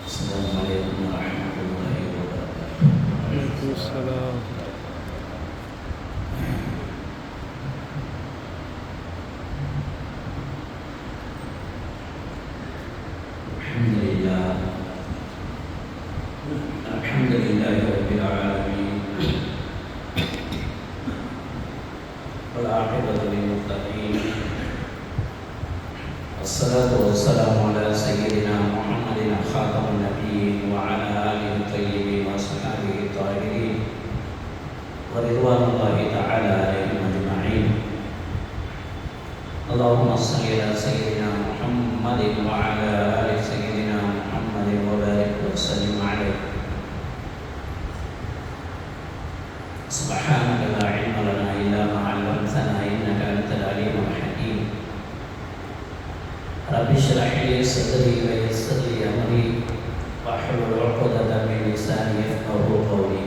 السلام عليكم ورحمة الله وبركاته. وعليكم السلام. الحمد لله رب العالمين والعاقبة للمتقين والصلاة والسلام على سيدنا محمد خاتم النبيين وعلى آله الطيبين وصحبه الطاهرين ورضوان الله تعالى عليهم أجمعين. اللهم صل على سيدنا محمد وعلى آل سيدنا محمد وبارك وسلم عليه. سبحانك لا علم لنا إلا ما علمتنا إنك أنت العليم الحكيم. رب اشرح لي صدري ويسر لي أمري واحلل عقدة من لساني يفقهوا قولي.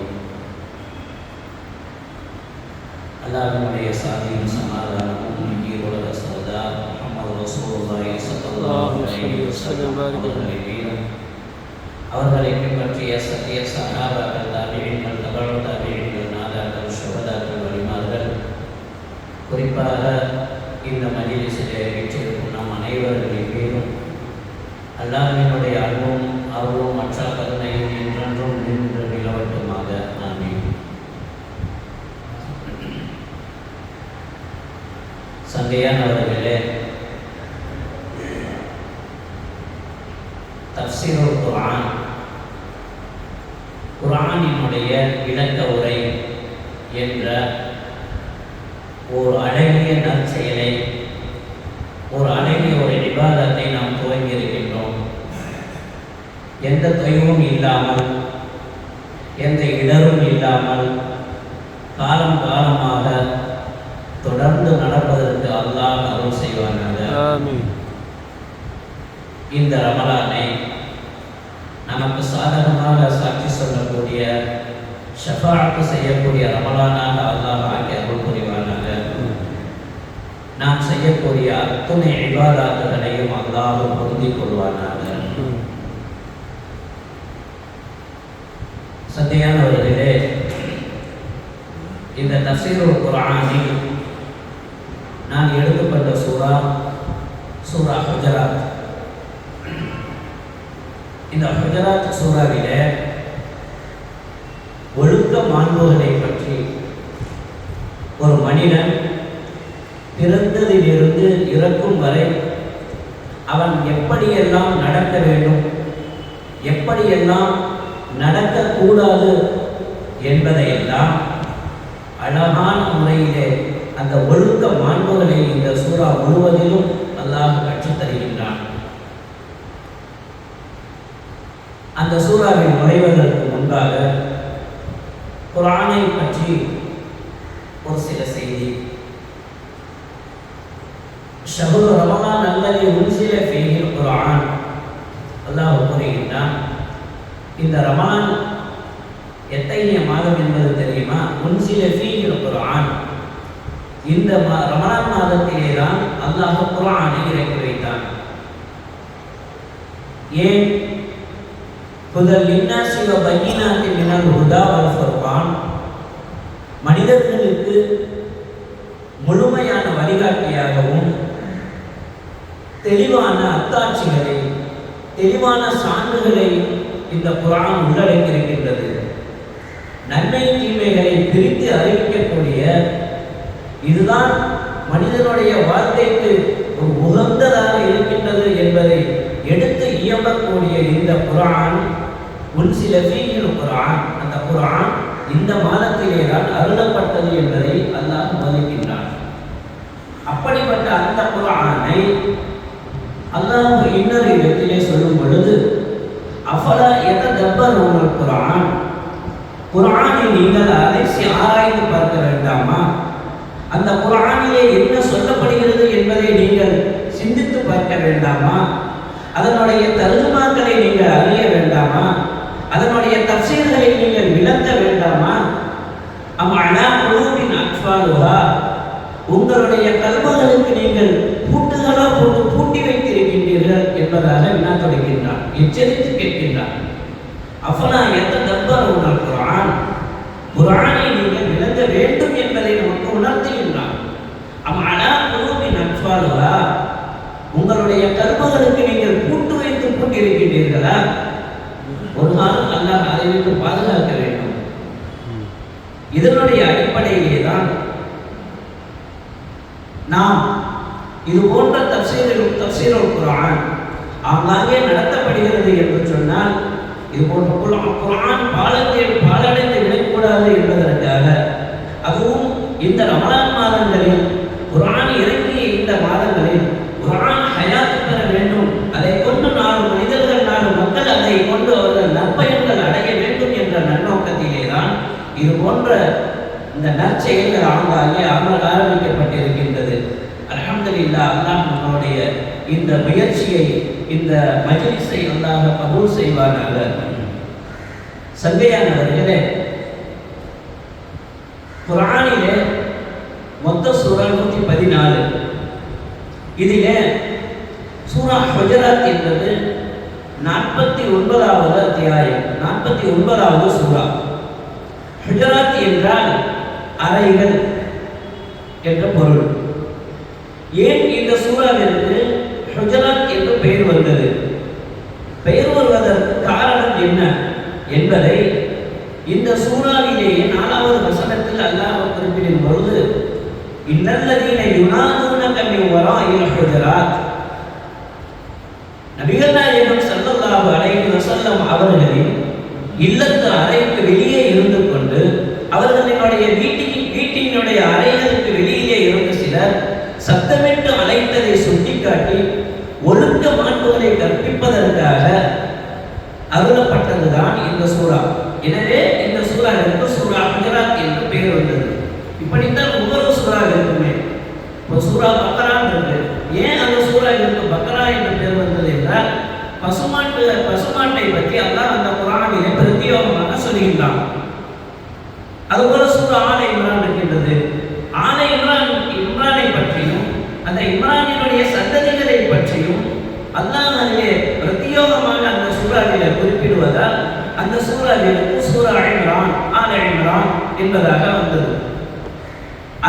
அல்லாஹ்வுடைய சாந்தியும் சமாதானமும் உலக சர்தார் முஹம்மது ரசூலுல்லாஹி ஸல்லல்லாஹு அலைஹி வஸல்லம் அவர்களை பின்பற்றிய சத்திய சஹாபாக்கள், தாபிஈன்கள், தபஉ தாபிஈன்கள், நாதாக்கள், ஷுஹதாக்கள், வலிமார்கள், குறிப்பாக இந்த மஜ்லிஸிலே வீற்றிருக்கும் நம் அனைவர்களின் மீதும் அல்லாஹ்வினுடைய அன்பும் அருளும் மற்ற கருணையும் என்றென்றும் நின்று நிலவட்டுமாக. ஆமீன். சங்கையானவர்களே, தஃப்சீருல் குர்ஆன், குர்ஆனினுடைய விளக்க உரை என்ற ஒரு அழகிய நற்செயலை, ஒரு அழகிய ஒரு இபாதத்தை நாம் துவங்கி இருக்கின்றோம். எந்த தொய்வும் இல்லாமல், எந்த இடரும் இல்லாமல் காலம் காலமாக தொடர்ந்து நடப்பதற்கு அல்லாஹ் அருள் செய்வானாக. ஆமீன். இந்த ரமலானை நமக்கு சாதகமாக சாட்சி சொல்லக்கூடிய, ஷஃபாஅத்து செய்யக்கூடிய ரமலானாக அல்லாஹ் ஆக்கி அருள் புரிவானாக. நாம் செய்யக்கூடிய அத்துணை இபாதத்துகளையும் அல்லாஹ் பொருந்திக் கொள்வானாக. சத்தியானவர்களே, இந்த தஃப்சீருல் குர்ஆனில் நான் எடுத்துக்கொண்ட சூரா ஹுஜராத். இந்த ஹுஜராத் சூறாவிலே ஒழுக்க மாண்புகளை பற்றி, ஒரு மனிதன் பிறந்ததிலிருந்து இறக்கும் வரை அவன் எப்படியெல்லாம் நடக்க வேண்டும், எப்படியெல்லாம் நடக்கக்கூடாது என்பதையெல்லாம் அழகான முறையிலே அந்த ஒழுக்க மாண்புகளை இந்த சூறா முழுவதிலும் அல்லாஹ் கற்றுத் தருகின்றான். அந்த சூறாவில் நுழைவதற்கு முன்பாக குர்ஆனை பற்றி ஒரு சில செய்தி. ஷஹ்ரு ரமலான் அல்லதி உன்சில ஃபீஹில் குர்ஆன், அல்லாஹ் கூறுகின்றான், இந்த ரமலான் எத்தகைய மாதம் என்பது தெரியுமா? உன்சில ஃபீஹில் குர்ஆன், இந்த ரமலான் மாதத்திலே தான் அல்லாஹ் குர்ஆனை இறக்கி வைத்தான். ஏன்? ஹுதல் லின்னாஸி வ பய்யினாத்தின் மினல் ஹுதா வல் ஃபுர்கான், மனிதர்களுக்கு முழுமையான வழிகாட்டியாகவும் தெளிவான அத்தாட்சிகளை, தெளிவான சான்றுகளை இந்த குர்ஆன் உள்ளடக்கியிருக்கின்றது. நன்மை தீமைகளை பிரித்து அறிவிக்கக்கூடிய, இதுதான் மனிதனுடைய வாழ்க்கைக்கு ஒரு உகந்ததாக இருக்கின்றது என்பதை எடுத்து இயம்பக்கூடிய இந்த குர்ஆன் உன்சில ஃபீஹில் குர்ஆன், அந்த குர்ஆன் இந்த மாதத்திலே தான் அருளப்பட்டது என்பதை அல்லாஹ் போதிக்கின்றான். அப்படிப்பட்ட அந்த குர்ஆனை அல்லாஹ் இன்னொரு இடத்திலே சொல்லும் பொழுது, அஃபலா யததப்பரூனல் குர்ஆன், குர்ஆனை நீங்கள் அலசி ஆராய்ந்து பார்க்க வேண்டாமா? அந்த குர்ஆனிலே என்ன சொல்லப்படுகிறது என்பதை நீங்கள் சிந்தித்து பார்க்க வேண்டாமா? அதனுடைய தர்ஜுமாக்களை நீங்கள் அறிய வேண்டாமா? அதனுடைய தஃப்சீர்களை நீங்கள் விளக்க வேண்டாமா? அம் அலா குலூபின் அக்ஃபாலுஹா, உங்களுடைய கல்புகளுக்கு நீங்கள் பூட்டுகளா போட்டு பூட்டி வைத்திருக்கின்றீர்கள் என்பதாக வினா தொடங்கின்றான், எச்சரித்து கேட்கின்றான். அஃபலா யததப்பரூனல் குர்ஆன், குர்ஆனை நீங்கள் விளங்க வேண்டும் என்பதை நமக்கு உணர்த்துகின்றான். அம் அலா குலூபின் அக்ஃபாலுஹா, உங்களுடைய கல்புகளுக்கு நீங்கள் பூட்டு வைத்து பூட்டியிருக்கின்றீர்களா? ஒரு காலம் அல்லாஹ் அதை விட்டு பாதுகாக்க வேண்டும். இதனுடைய அடிப்படையிலே தான் நாம் இது போன்ற தஃசீருல் குர்ஆன் ஆங்காங்கே நடத்தப்படுகிறது என்று சொன்னால், இது போன்ற குர்ஆன் பாலடைந்து விடக்கூடாது என்பதற்காக, அதுவும் இந்த ரமலான் மாதங்களில் குர்ஆன் இறங்கிய இந்த மாதங்களில் குர்ஆன் ஹயாத் பெற வேண்டும், அதை கொண்டு நாலு மனிதர்கள் நாலு மக்கள் அதை கொண்டு அவர்கள் நற்பயன்கள் அடைய வேண்டும் என்ற நன்னோக்கத்திலே தான் இது போன்ற இந்த நற்செயல்கள் ஆங்காங்கே ஆரம்பிக்கப்பட்டிருக்கின்றது. அல்ஹம்துலில்லாஹ், அல்லாஹ் நம்முடைய இந்த முயற்சியை, இந்த மஜ்லிஸை அல்லாஹ் கபூல் செய்வானாக. சங்கையானவர்களே, குர்ஆனிலே மொத்த சூரா 114. இதிலே சூரா ஹுஜராத் என்பது 49வது அத்தியாயம், 49வது சூரா. ஹுஜராத் என்றால் அறைகள் என்ற பொருள். ஏன் இந்த சூறாவிற்கு ஹுஜராத் என்று பெயர் வந்தது? பெயர் வருவதற்கு காரணம் என்ன என்பதை இந்த சூறாவிலேயே 4வது வசனத்தில் அல்லாஹ் குறிப்பிடும் பொழுது, இன்னல்லதீன யுனாதூனக மின் வராஇல் ஹுஜராத், நபிகள் நாயகம் ஸல்லல்லாஹு அலைஹி வஸல்லம் அவர்களின் இல்லத்து அறைக்கு வெளியே இருந்து கொண்டு, அவர்களுடைய வீட்டினுடைய அறைகளுக்கு வெளியிலே இருந்த சிலர் சத்தமிட்டு அழைத்ததை சுட்டிக்காட்டி ஒழுக்க மாண்புகளை கற்பிப்பதற்காக அருளப்பட்டதுதான் இந்த சூறா. எனவே இந்த சூறாவிற்கு சூரா ஹுஜராத் என்று பெயர் வந்தது. இப்படித்தான் ஒவ்வொரு சூறா இருக்குமே. இப்போ சூரா பக்ரான் இருக்கு. ஏன் அந்த சூறாவிற்கு பக்ரா என்று பெயர் வந்தது என்றால், பசுமாட்டை பற்றி அல்லாஹ் அந்த குர்ஆனிலே பிரத்யேகமாக சொல்கின்றான். அதுபோல சூரா ஆல இம்ரான் இருக்கின்றது. ஆல இம்ரானை பற்றியும் அந்த இம்ரானினுடைய சந்ததிகளை பற்றியும் அல்லாஹ் அதிலே பிரத்யேகமாக அந்த சூறாவிலே குறிப்பிடுவதால் அந்த சூறாவிற்கு சூரா இம்ரான், ஆல இம்ரான் என்பதாக வந்தது.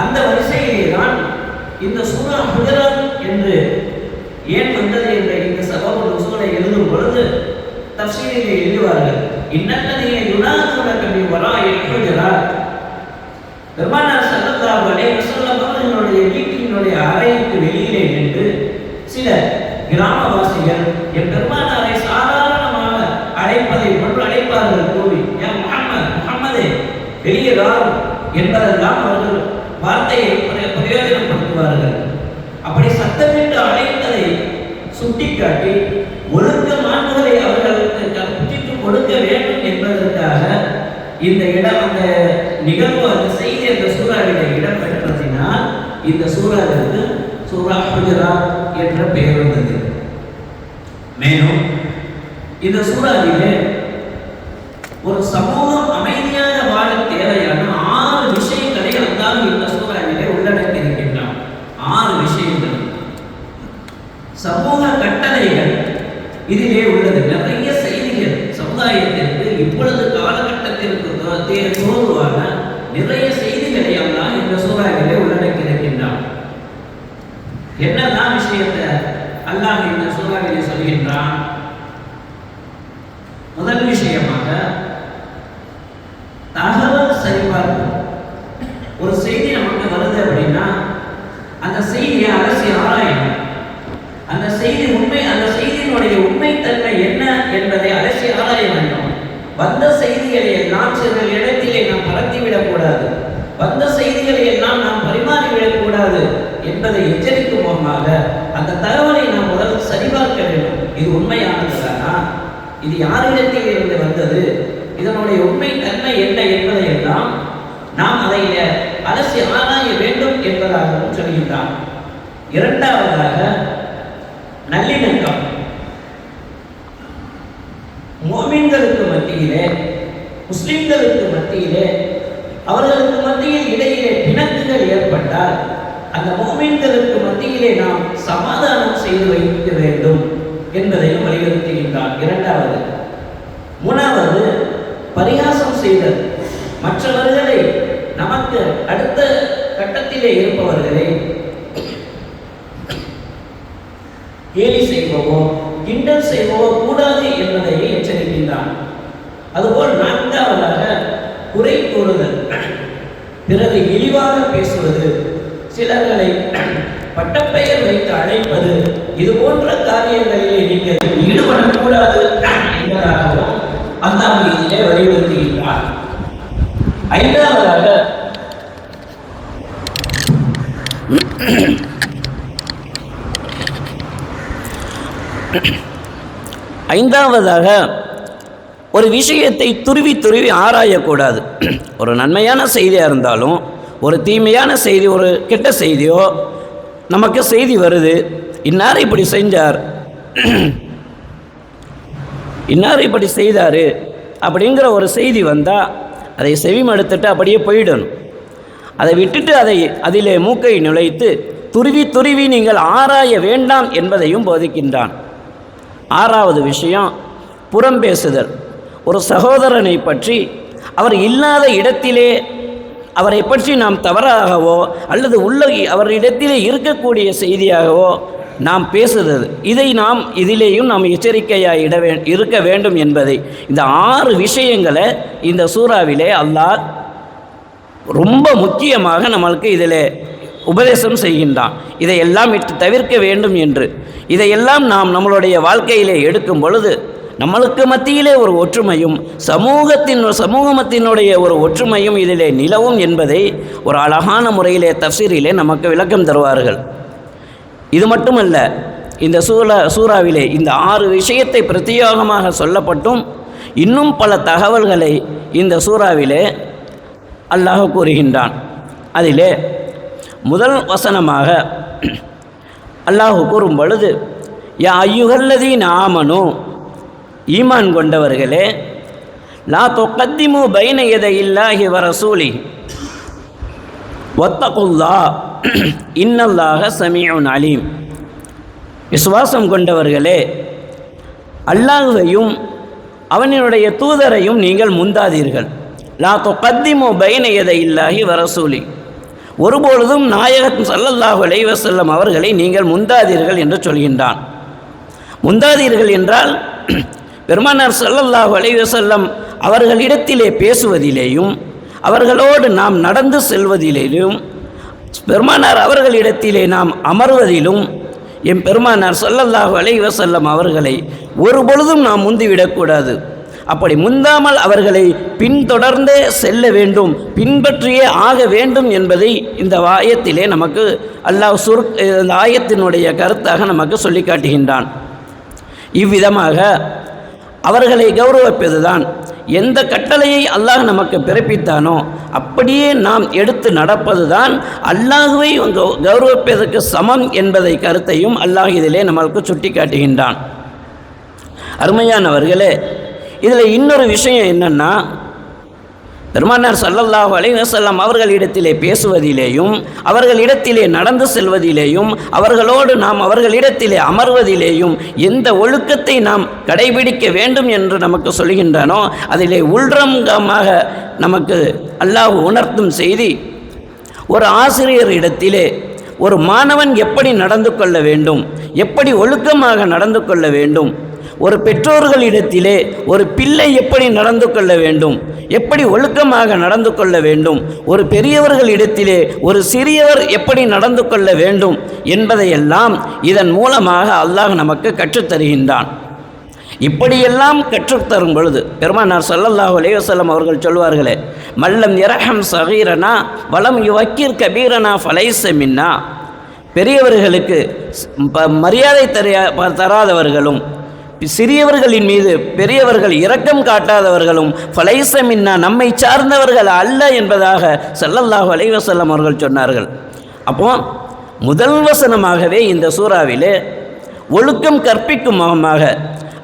அந்த வரிசையிலே தான் இந்த சூரா ஹுஜராத் என்று ஏன் வந்தது என்ற இந்த சபபு நுஸூலை எழுதும் பொழுது தஃசீரிலே எழுதுவார்கள், இன்னல்லதீன யுனாதூனக மின் வராஇல் ஹுஜராத், பெருமானார் ஸல்லல்லாஹு அலைஹி வஸல்லம் அவர்களுடைய வீட்டினுடைய அறைக்கு வெளியிலே நின்று சில கிராமவாசிகள் என் பெருமானாரை சாதாரணமாக அழைப்பதை போன்று அழைப்பார்கள். கூவி, யா முஹம்மதே வெளியே வாரும் என்பதெல்லாம் அவர்கள் வார்த்தையை பிரயோஜனப்படுத்துவார்கள். அப்படி சத்தமிட்டு அழைத்ததை சுட்டிக்காட்டி ஒழுக்க மாண்புகளை அவர்களுக்கு கற்பித்து கொடுக்க வேண்டும் என்பதற்காக இந்த இடம், அந்த நிகழ்வு, அந்த செய்தி அந்த சூறாவிலே இடம் பெற்றதினால் இந்த சூறாவிற்கு சூரா ஹுஜராத் என்ற பெயர் வந்தது. மேலும் இந்த சூறாவிலே ஒரு சமூகம் அமைதியாக வாழ தேவையான 6 விஷயங்களை அல்லாஹ் இந்த சூறாவிலே உள்ளடக்கி இருக்கின்றான். 6 விஷயங்கள், சமூக கட்டளைகள் இதிலே உள்ளது. நிறைய செய்திகள் சமுதாயத்திற்கு இப்பொழுது காலகட்டத்திற்கு தோதுவான நிறைய செய்திகளை அல்லாஹ் இந்த சூறாவிலே உள்ளடக்கி இருக்கின்றான். என்னதான் விஷயத்தை அல்லாஹ் இந்த சூறாவிலே சொல்கின்றான்? முதல் விஷயமாக தகவல் சரிபார்ப்பு. ஒரு செய்தி நமக்கு வருது அப்படின்னா அந்த செய்தியை அலசி ஆராயணும். அந்த செய்தி உண்மை, அந்த செய்தியினுடைய உண்மைத்தன்மை என்ன என்பதை அலசி ஆராய வேண்டும். வந்த செய்திகளை எல்லாம் சில இடத்திலே நாம் பரத்திவிடக்கூடாது. வந்த செய்திகளை எல்லாம் நாம் பரிமாறிவிடக்கூடாது என்பதை எச்சரிக்கும் முகமாக அந்த தகவலை நாம் முதல் சரிபார்க்க வேண்டும். இது உண்மையானதுதானா? இது யாரிடத்தில் இருந்து வந்தது? இதனுடைய உண்மை தன்மை என்ன என்பதை எல்லாம் நாம் அதை அலசி ஆராய வேண்டும் என்பதாகவும் சொல்கின்றான். இரண்டாவதாக நல்லிணக்கம். முஃமின்களுக்கு மத்தியிலே, முஸ்லிம்களுக்கு மத்தியிலே, அவர்களுக்கு மத்தியில் இடையிலே பிணக்குகள் ஏற்பட்டால் அந்த முஃமின்களுக்கு மத்தியிலே நாம் சமாதானம் செய்து வைக்க வேண்டும் என்பதையும் வலியுறுத்துகின்றான். இரண்டாவது, மூணாவது பரிகாசம் செய்தல். மற்றவர்களை, நமக்கு அடுத்த கட்டத்திலே இருப்பவர்களை கேலி செய்வோ கிண்டல் செய்வோ கூடாது என்பதை எச்சரிக்கின்றான். அதுபோல் நான்காவதாக குறை கூறுதல், பிறகு இழிவாக பேசுவது, சிலர்களை பட்டப்பெயர் வைத்து அழைப்பது, இது போன்ற காரியங்களிலே நீங்கள் ஈடுபடக்கூடாது என்பதாகவும் அல்லாஹ் இதிலே வலியுறுத்துகின்றார். ஐந்தாவதாக ஒரு விஷயத்தை துருவி துருவி ஆராயக்கூடாது. ஒரு நன்மையான செய்தியாக இருந்தாலும், ஒரு தீமையான செய்தி, ஒரு கெட்ட செய்தியோ நமக்கு செய்தி வருது, இன்னார் இப்படி செஞ்சார், இன்னார் இப்படி செய்தார் அப்படிங்கிற ஒரு செய்தி வந்தால் அதை செவிமடுத்துட்டு அப்படியே போயிடணும். அதை விட்டுட்டு அதிலே மூக்கை நுழைத்து துருவி துருவி நீங்கள் ஆராய வேண்டாம் என்பதையும் போதிக்கின்றான். ஆறாவது விஷயம் புறம் பேசுதல். ஒரு சகோதரனை பற்றி அவர் இல்லாத இடத்திலே அவரை பற்றி நாம் தவறாகவோ அல்லது அவரிடத்திலே இருக்கக்கூடிய செய்தியாகவோ நாம் பேசுகிறது, இதிலேயும் நாம் எச்சரிக்கையாக இருக்க வேண்டும் என்பதை, இந்த 6 விஷயங்களை இந்த சூறாவிலே அல்லாஹ் ரொம்ப முக்கியமாக நம்மளுக்கு இதில் உபதேசம் செய்கின்றான். இதையெல்லாம் விட்டு தவிர்க்க வேண்டும் என்று. இதையெல்லாம் நாம் நம்மளுடைய வாழ்க்கையிலே எடுக்கும் பொழுது நம்மளுக்கு மத்தியிலே ஒரு ஒற்றுமையும் சமூகத்தினுடைய ஒரு ஒற்றுமையும் இதிலே நிலவும் என்பதை ஒரு அழகான முறையிலே தஃசீரிலே நமக்கு விளக்கம் தருவார்கள். இது மட்டுமல்ல, இந்த சூறாவிலே இந்த 6 விஷயத்தை பிரத்யேகமாக சொல்லப்பட்டும் இன்னும் பல தகவல்களை இந்த சூறாவிலே அல்லாஹ் கூறுகின்றான். அதிலே முதல் வசனமாக அல்லாஹ் கூறும் பொழுது, யா அய்யுஹல்லதீன ஆமனு, ஈமான் கொண்டவர்களே, லா துகத்திமு பைன யதையில்லாஹி வ ரசூலிஹி வத்தகுல்லாஹ் இன்னல்லாஹ ஸமீஉன் அலீம். விசுவாசம் கொண்டவர்களே, அல்லாஹ்வையும் அவனுடைய தூதரையும் நீங்கள் முந்தாதீர்கள். லா துகத்திமு பைன யதையில்லாஹி வ ரசூலிஹி, ஒருபொழுதும் நாயகம் ஸல்லல்லாஹு அலைஹி வஸல்லம் அவர்களை நீங்கள் முந்தாதீர்கள் என்று சொல்கின்றான். முந்தாதீர்கள் என்றால் பெருமானார் ஸல்லல்லாஹு அலைஹி வஸல்லம் அவர்களிடத்திலே பேசுவதிலேயும் அவர்களோடு நாம் நடந்து செல்வதிலேயும் பெருமானார் அவர்களிடத்திலே நாம் அமர்வதிலும் எம் பெருமானார் ஸல்லல்லாஹு அலைஹி வஸல்லம் அவர்களை ஒருபொழுதும் நாம் முந்திவிடக்கூடாது. அப்படி முந்தாமல் அவர்களை பின்தொடர்ந்தே செல்ல வேண்டும், பின்பற்றியே ஆக வேண்டும் என்பதை இந்த ஆயத்திலே நமக்கு அல்லாஹ் இந்த ஆயத்தினுடைய கருத்தாக நமக்கு சொல்லி காட்டுகின்றான். இவ்விதமாக அவர்களை கௌரவிப்பதுதான், எந்த கட்டளையை அல்லாஹ் நமக்கு பிறப்பித்தானோ அப்படியே நாம் எடுத்து நடப்பதுதான் அல்லாஹுவை கௌரவிப்பதற்கு சமம் என்பதை கருத்தையும் அல்லாஹ் இதிலே நம்மளுக்கு சுட்டி காட்டுகின்றான். அருமையானவர்களே, இதில் இன்னொரு விஷயம் என்னென்னா, பெருமானார் ஸல்லல்லாஹு அலைஹி வஸல்லம் அவர்களிடத்திலே பேசுவதிலேயும் அவர்களிடத்திலே நடந்து செல்வதிலேயும் அவர்களோடு நாம் அவர்களிடத்திலே அமர்வதிலேயும் எந்த ஒழுக்கத்தை நாம் கடைபிடிக்க வேண்டும் என்று நமக்கு சொல்கின்றானோ அதிலே உள்ரங்கமாக நமக்கு அல்லாஹ் உணர்த்தும் செய்தி, ஒரு ஆசிரியர் இடத்திலே ஒரு மாணவன் எப்படி நடந்து கொள்ள வேண்டும், எப்படி ஒழுக்கமாக நடந்து கொள்ள வேண்டும், ஒரு பெற்றோர்களிடத்திலே ஒரு பிள்ளை எப்படி நடந்து கொள்ள வேண்டும், எப்படி ஒழுக்கமாக நடந்து கொள்ள வேண்டும், ஒரு பெரியவர்களிடத்திலே ஒரு சிறியவர் எப்படி நடந்து கொள்ள வேண்டும் என்பதையெல்லாம் இதன் மூலமாக அல்லாஹ் நமக்கு கற்றுத்தருகின்றான். இப்படியெல்லாம் கற்றுத்தரும் பொழுது பெருமானார் ஸல்லல்லாஹு அலைஹி வஸல்லம் அவர்கள் சொல்வார்களே, மல்லம் யர்ஹம் ஸகீரனா வலம் யுவக்கிர் கபீரனா ஃபலைஸ மின்னா, பெரியவர்களுக்கு மரியாதை தராதவர்களும் சிறியவர்களின் மீது பெரியவர்கள் இரக்கம் காட்டாதவர்களும் ஃபலைஸ மின்னா, நம்மை சார்ந்தவர்கள் அல்ல என்பதாக ஸல்லல்லாஹு அலைஹி வஸல்லம் அவர்கள் சொன்னார்கள். அப்போ முதல் வசனமாகவே இந்த சூறாவிலே ஒழுக்கம் கற்பிக்கும் முகமாக,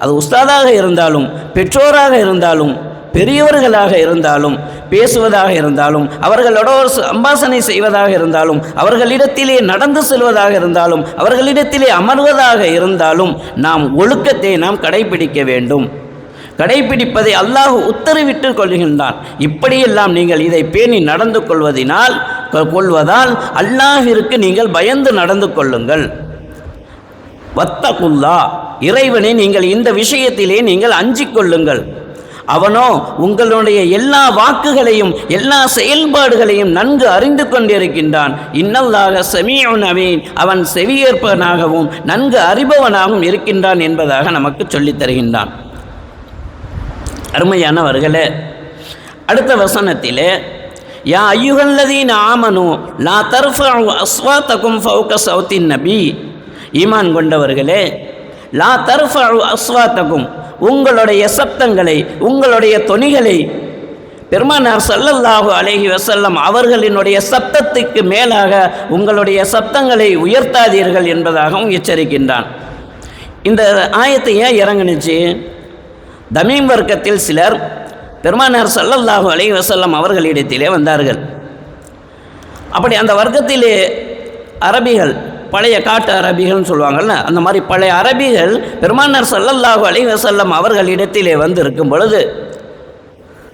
அது உஸ்தாதாக இருந்தாலும் பெற்றோராக இருந்தாலும் பெரியவர்களாக இருந்தாலும் பேசுவதாக இருந்தாலும் அவர்களோட சம்பாஷணை செய்வதாக இருந்தாலும் அவர்களிடத்திலே நடந்து செல்வதாக இருந்தாலும் அவர்களிடத்திலே அமர்வதாக இருந்தாலும் நாம் ஒழுக்கத்தை நாம் கடைபிடிக்க வேண்டும். கடைபிடிப்பதை அல்லாஹ் உத்தரவிட்டு கொள்கின்றான். இப்படியெல்லாம் நீங்கள் இதை பேணி நடந்து கொள்வதால் அல்லாஹிற்கு நீங்கள் பயந்து நடந்து கொள்ளுங்கள். வத்தகுல்லா, இறைவனை நீங்கள் இந்த விஷயத்திலே நீங்கள் அஞ்சிக் கொள்ளுங்கள். அவனோ உங்களுடைய எல்லா வாக்குகளையும் எல்லா செயல்பாடுகளையும் நன்கு அறிந்து கொண்டிருக்கின்றான். இன்னல்லாஹ ஸமீஉன் அலீம், அவன் செவியேற்பவனாகவும் நன்கு அறிபவனாகவும் இருக்கின்றான் என்பதாக நமக்கு சொல்லித் தருகின்றான். அருமையானவர்களே, அடுத்த வசனத்திலே யா அய்யுஹல்லதீன ஆமனு லா தர்ஃபஉ அஸ்வாத்தகும் ஃபௌக ஸௌத்தின் நபி, ஈமான் கொண்டவர்களே, லா தர்ஃபஉ அஸ்வாத்தகும், உங்களுடைய சப்தங்களை உங்களுடைய தொனிகளை பெருமானார் ஸல்லல்லாஹு அலைஹி வஸல்லம் அவர்களினுடைய சப்தத்துக்கு மேலாக உங்களுடைய சப்தங்களை உயர்த்தாதீர்கள் என்பதாகவும் எச்சரிக்கின்றான். இந்த ஆயத்தை ஏன் இறங்குனுச்சு? தமீம் வர்க்கத்தில் சிலர் பெருமானார் ஸல்லல்லாஹு அலைஹி வஸல்லம் அவர்களிடத்திலே வந்தார்கள். அப்படி அந்த வர்க்கத்திலே அரபிகள், பழைய காட்டு அரபிகள்னு சொல்லுவாங்கள்ல, அந்த மாதிரி பழைய அரபிகள் பெருமானார் ஸல்லல்லாஹு அலைஹி வஸல்லம் அவர்களிடத்திலே வந்து இருக்கும் பொழுது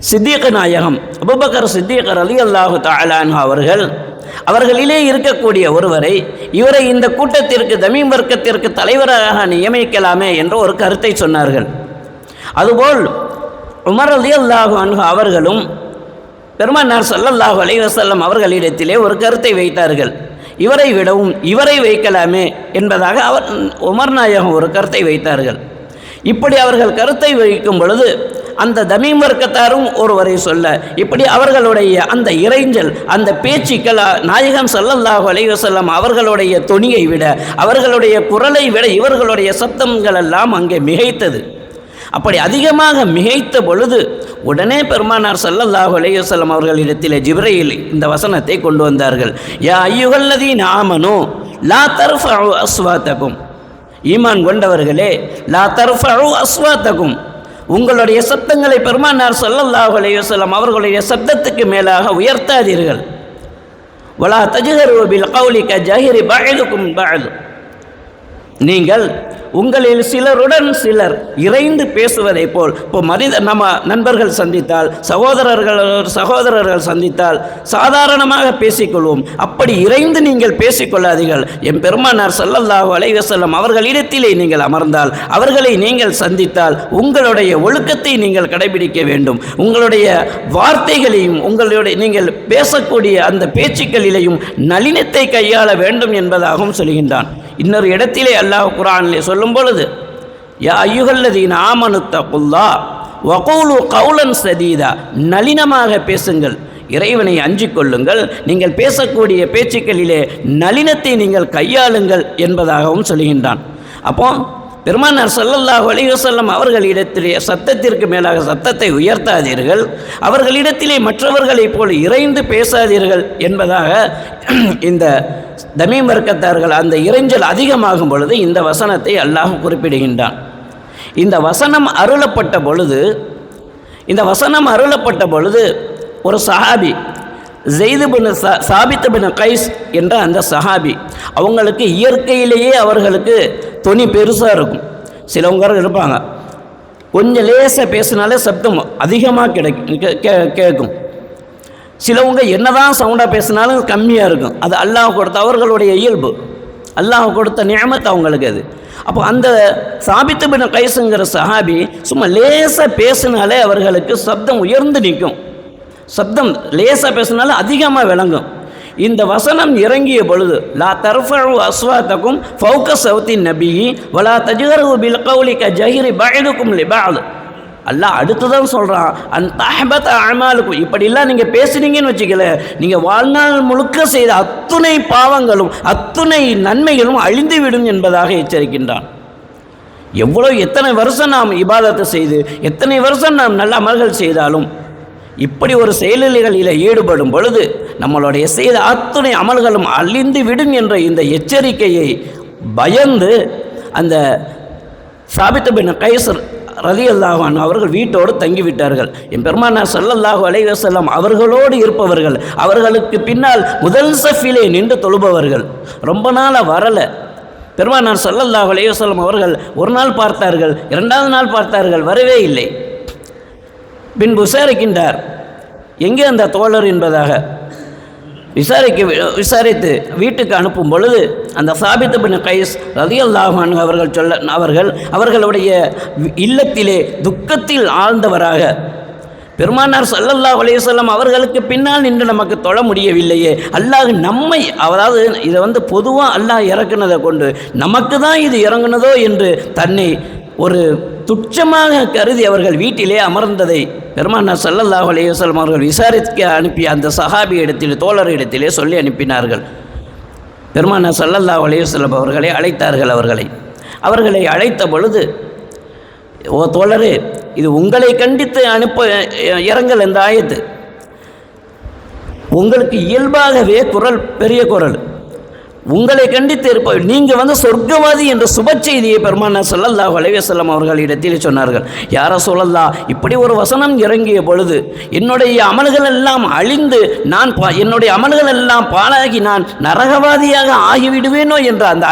சித்திக் நாயகம் அபூபக்கர் சித்திக் ரலியல்லாஹு தஆலா அன்ஹு அவர்களிலே இருக்கக்கூடிய ஒருவரை, இவரை இந்த கூட்டத்திற்கு தமீம் வர்க்கத்திற்கு தலைவராக நியமிக்கலாமே என்ற ஒரு கருத்தை சொன்னார்கள். அதுபோல் உமர் ரலியல்லாஹு அன்ஹு அவர்களும் பெருமானார் ஸல்லல்லாஹு அலைஹி வஸல்லம் அவர்களிடத்திலே ஒரு கருத்தை வைத்தார்கள். இவரை விடவும் இவரை வைக்கலாமே என்பதாக உமர் நாயகம் ஒரு கருத்தை வைத்தார்கள். இப்படி அவர்கள் கருத்தை வைக்கும் பொழுது அந்த தமீம் வர்க்கத்தாரும் ஒருவரை சொல்ல, இப்படி அவர்களுடைய அந்த இறைஞ்சல், அந்த பேச்சுக்கள் நாயகம் ஸல்லல்லாஹு அலைஹி வஸல்லம் அவர்களுடைய தொனியை விட, அவர்களுடைய குரலை விட இவர்களுடைய சத்தங்கள் எல்லாம் அங்கே மிகைத்தது. அப்படி அதிகமாக மிகைத்த பொழுது உடனே பெருமானார் ஸல்லல்லாஹு அலைஹி வஸல்லம் அவர்களிடத்திலே ஜிப்ரீல் இந்த வசனத்தை கொண்டு வந்தார்கள். யா அய்யுஹல்லதீன ஆமனு லா தர்ஃபஉ அஸ்வாத்தகும், ஈமான் கொண்டவர்களே, லா தர்ஃபஉ அஸ்வாத்தகும், உங்களுடைய சத்தங்களை பெருமானார் ஸல்லல்லாஹு அலைஹி வஸல்லம் அவர்களுடைய சப்தத்துக்கு மேலாக உயர்த்தாதீர்கள். வலா தஜ்ஹரு பில் கௌலி கஜஹரி பஅதுகும் பஅது, நீங்கள் உங்களில் சிலருடன் சிலர் இறைந்து பேசுவதை போல், இப்போ நம்ம நண்பர்கள் சந்தித்தால், சகோதரர்கள் சந்தித்தால் சாதாரணமாக பேசிக்கொள்வோம். அப்படி இறைந்து நீங்கள் பேசிக்கொள்ளாதீர்கள். என் பெருமானார் ஸல்லல்லாஹு அலைஹி வஸல்லம் அவர்களிடத்திலே நீங்கள் அமர்ந்தால், அவர்களை நீங்கள் சந்தித்தால் உங்களுடைய ஒழுக்கத்தை நீங்கள் கடைபிடிக்க வேண்டும். உங்களுடைய வார்த்தைகளையும் உங்களுடைய நீங்கள் பேசக்கூடிய அந்த பேச்சுக்களிலேயும் நளினத்தை கையாள வேண்டும் என்பதாகவும் சொல்கின்றான். இன்னொரு இடத்திலே அல்லாஹ் குர்ஆனிலே சொல்லும் பொழுது, யா அய்யுஹல்லதீன ஆமனு தகுல்லாஹ் வகூலு கௌலன் சதீதா, நளினமாக பேசுங்கள், இறைவனை அஞ்சிக் கொள்ளுங்கள், நீங்கள் பேசக்கூடிய பேச்சுக்களிலே நளினத்தை நீங்கள் கையாளுங்கள் என்பதாகவும் சொல்கின்றான். அப்போ பெருமானார் ஸல்லல்லாஹு அலைஹி வஸல்லம் அவர்களிடத்திலே சத்தத்திற்கு மேலாக சத்தத்தை உயர்த்தாதீர்கள், அவர்களிடத்திலே மற்றவர்களைப் போல் இறைந்து பேசாதீர்கள் என்பதாக இந்த தமீம் வர்க்கத்தார்கள் அந்த இறைஞ்சல் அதிகமாகும் பொழுது இந்த வசனத்தை அல்லாஹ் குறிப்பிடுகின்றான். இந்த வசனம் அருளப்பட்ட பொழுது ஒரு சஹாபி ஸெய்த் பின் சாபித் பின் கைஸ் என்ற அந்த சஹாபி, அவங்களுக்கு இயற்கையிலேயே அவர்களுக்கு தொனி பெருசாக இருக்கும். சிலவங்க இருப்பாங்க, கொஞ்சம் லேசாக பேசினாலே சப்தம் அதிகமாக கேட்கும். சிலவங்க என்னதான் சவுண்டாக பேசினாலும் கம்மியாக இருக்கும். அது அல்லாஹ் கொடுத்த அவர்களுடைய இயல்பு, அல்லாஹ் கொடுத்த நியமத் அவங்களுக்கு அது. அப்போ அந்த சாபித் பின் கைஸுங்கிற சஹாபி சும்மா லேசாக பேசினாலே அவர்களுக்கு சப்தம் உயர்ந்து நிற்கும். சப்தம் லேசாக பேசினாலும் அதிகமாக விளங்கும். இந்த வசனம் இறங்கிய பொழுது, லா தர்ஃபஉ அஸ்வாத்தகும் ஃபௌக ஸௌத்தின் நபி வலா தஜ்ஹரு பில் கௌலி கஜஹரி பஅதுகும் லிபஅத், அல்லாஹ் அடுத்துதான் சொல்கிறான், அன் தஹ்பத அமாலுக்கும், இப்படிலாம் நீங்கள் பேசுனீங்கன்னு வச்சுக்கல, நீங்கள் வாழ்நாள் முழுக்க செய்த அத்துணை பாவங்களும் அத்துணை நன்மைகளும் அழிந்துவிடும் என்பதாக எச்சரிக்கின்றான். எத்தனை வருஷம் நாம் இபாதத்தை செய்து, எத்தனை வருஷம் நாம் நல்ல அமல்கள் செய்தாலும் இப்படி ஒரு செயல்களில் ஈடுபடும் பொழுது நம்மளுடைய செய்த அத்துணை அமல்களும் அழிந்து விடும் என்ற இந்த எச்சரிக்கையை பயந்து அந்த சாபித் பின் கைஸ் ரலியல்லாஹு அன்ஹு அவர்கள் வீட்டோடு தங்கிவிட்டார்கள். என் பெருமானார் ஸல்லல்லாஹு அலைஹி வஸல்லம் அவர்களோடு இருப்பவர்கள், அவர்களுக்கு பின்னால் முதல் சஃபிலே நின்று தொழுபவர்கள். ரொம்ப நாளாக வரலை. பெருமானார் ஸல்லல்லாஹு அலைஹி வஸல்லம் அவர்கள் ஒரு நாள் பார்த்தார்கள், இரண்டாவது நாள் பார்த்தார்கள், வரவே இல்லை. பின்பு விசாரிக்கின்றார் எங்கே அந்த தோழர் என்பதாக. விசாரித்து வீட்டுக்கு அனுப்பும் பொழுது அந்த சாபித் பின் கைஸ் ரலியல்லாஹு அன்ஹு அவர்களுடைய இல்லத்திலே துக்கத்தில் ஆழ்ந்தவராக, பெருமானார் ஸல்லல்லாஹு அலைஹி வஸல்லம் அவர்களுக்கு பின்னால் நின்று நமக்கு தொழ முடியவில்லையே, அல்லாஹ் நம்மை, அதாவது இதை பொதுவாக அல்லாஹ் இறக்குனதை கொண்டு நமக்கு தான் இது இறங்குனதோ என்று தன்னை ஒரு துச்சமாக கருதி அவர்கள் வீட்டிலே அமர்ந்ததை பெருமானார் ஸல்லல்லாஹு அலைஹி வஸல்லம் அவர்கள் விசாரிக்க அனுப்பி அந்த சஹாபி இடத்திலே, தோழர் இடத்திலே சொல்லி அனுப்பினார்கள். பெருமானார் ஸல்லல்லாஹு அலைஹி வஸல்லம் அவர்களை அழைத்தார்கள். அவர்களை அழைத்த பொழுது, ஓ தோழரே, இது உங்களை கண்டித்து இறங்கல் இந்த ஆயத்து. உங்களுக்கு இயல்பாகவே குரல் பெரிய குரல், உங்களை கண்டித்து இருப்ப நீங்கள் சொர்க்கவாதி என்ற சுப செய்தியை பெருமானார் ஸல்லல்லாஹு அலைஹி வஸல்லம் அவர்களிடத்தில் சொன்னார்கள். யா ரசூலல்லாஹ், இப்படி ஒரு வசனம் இறங்கிய பொழுது என்னுடைய அமல்கள் எல்லாம் அழிந்து என்னுடைய அமல்கள் எல்லாம் பாழாகி நான் நரகவாதியாக ஆகிவிடுவேனோ என்ற அந்த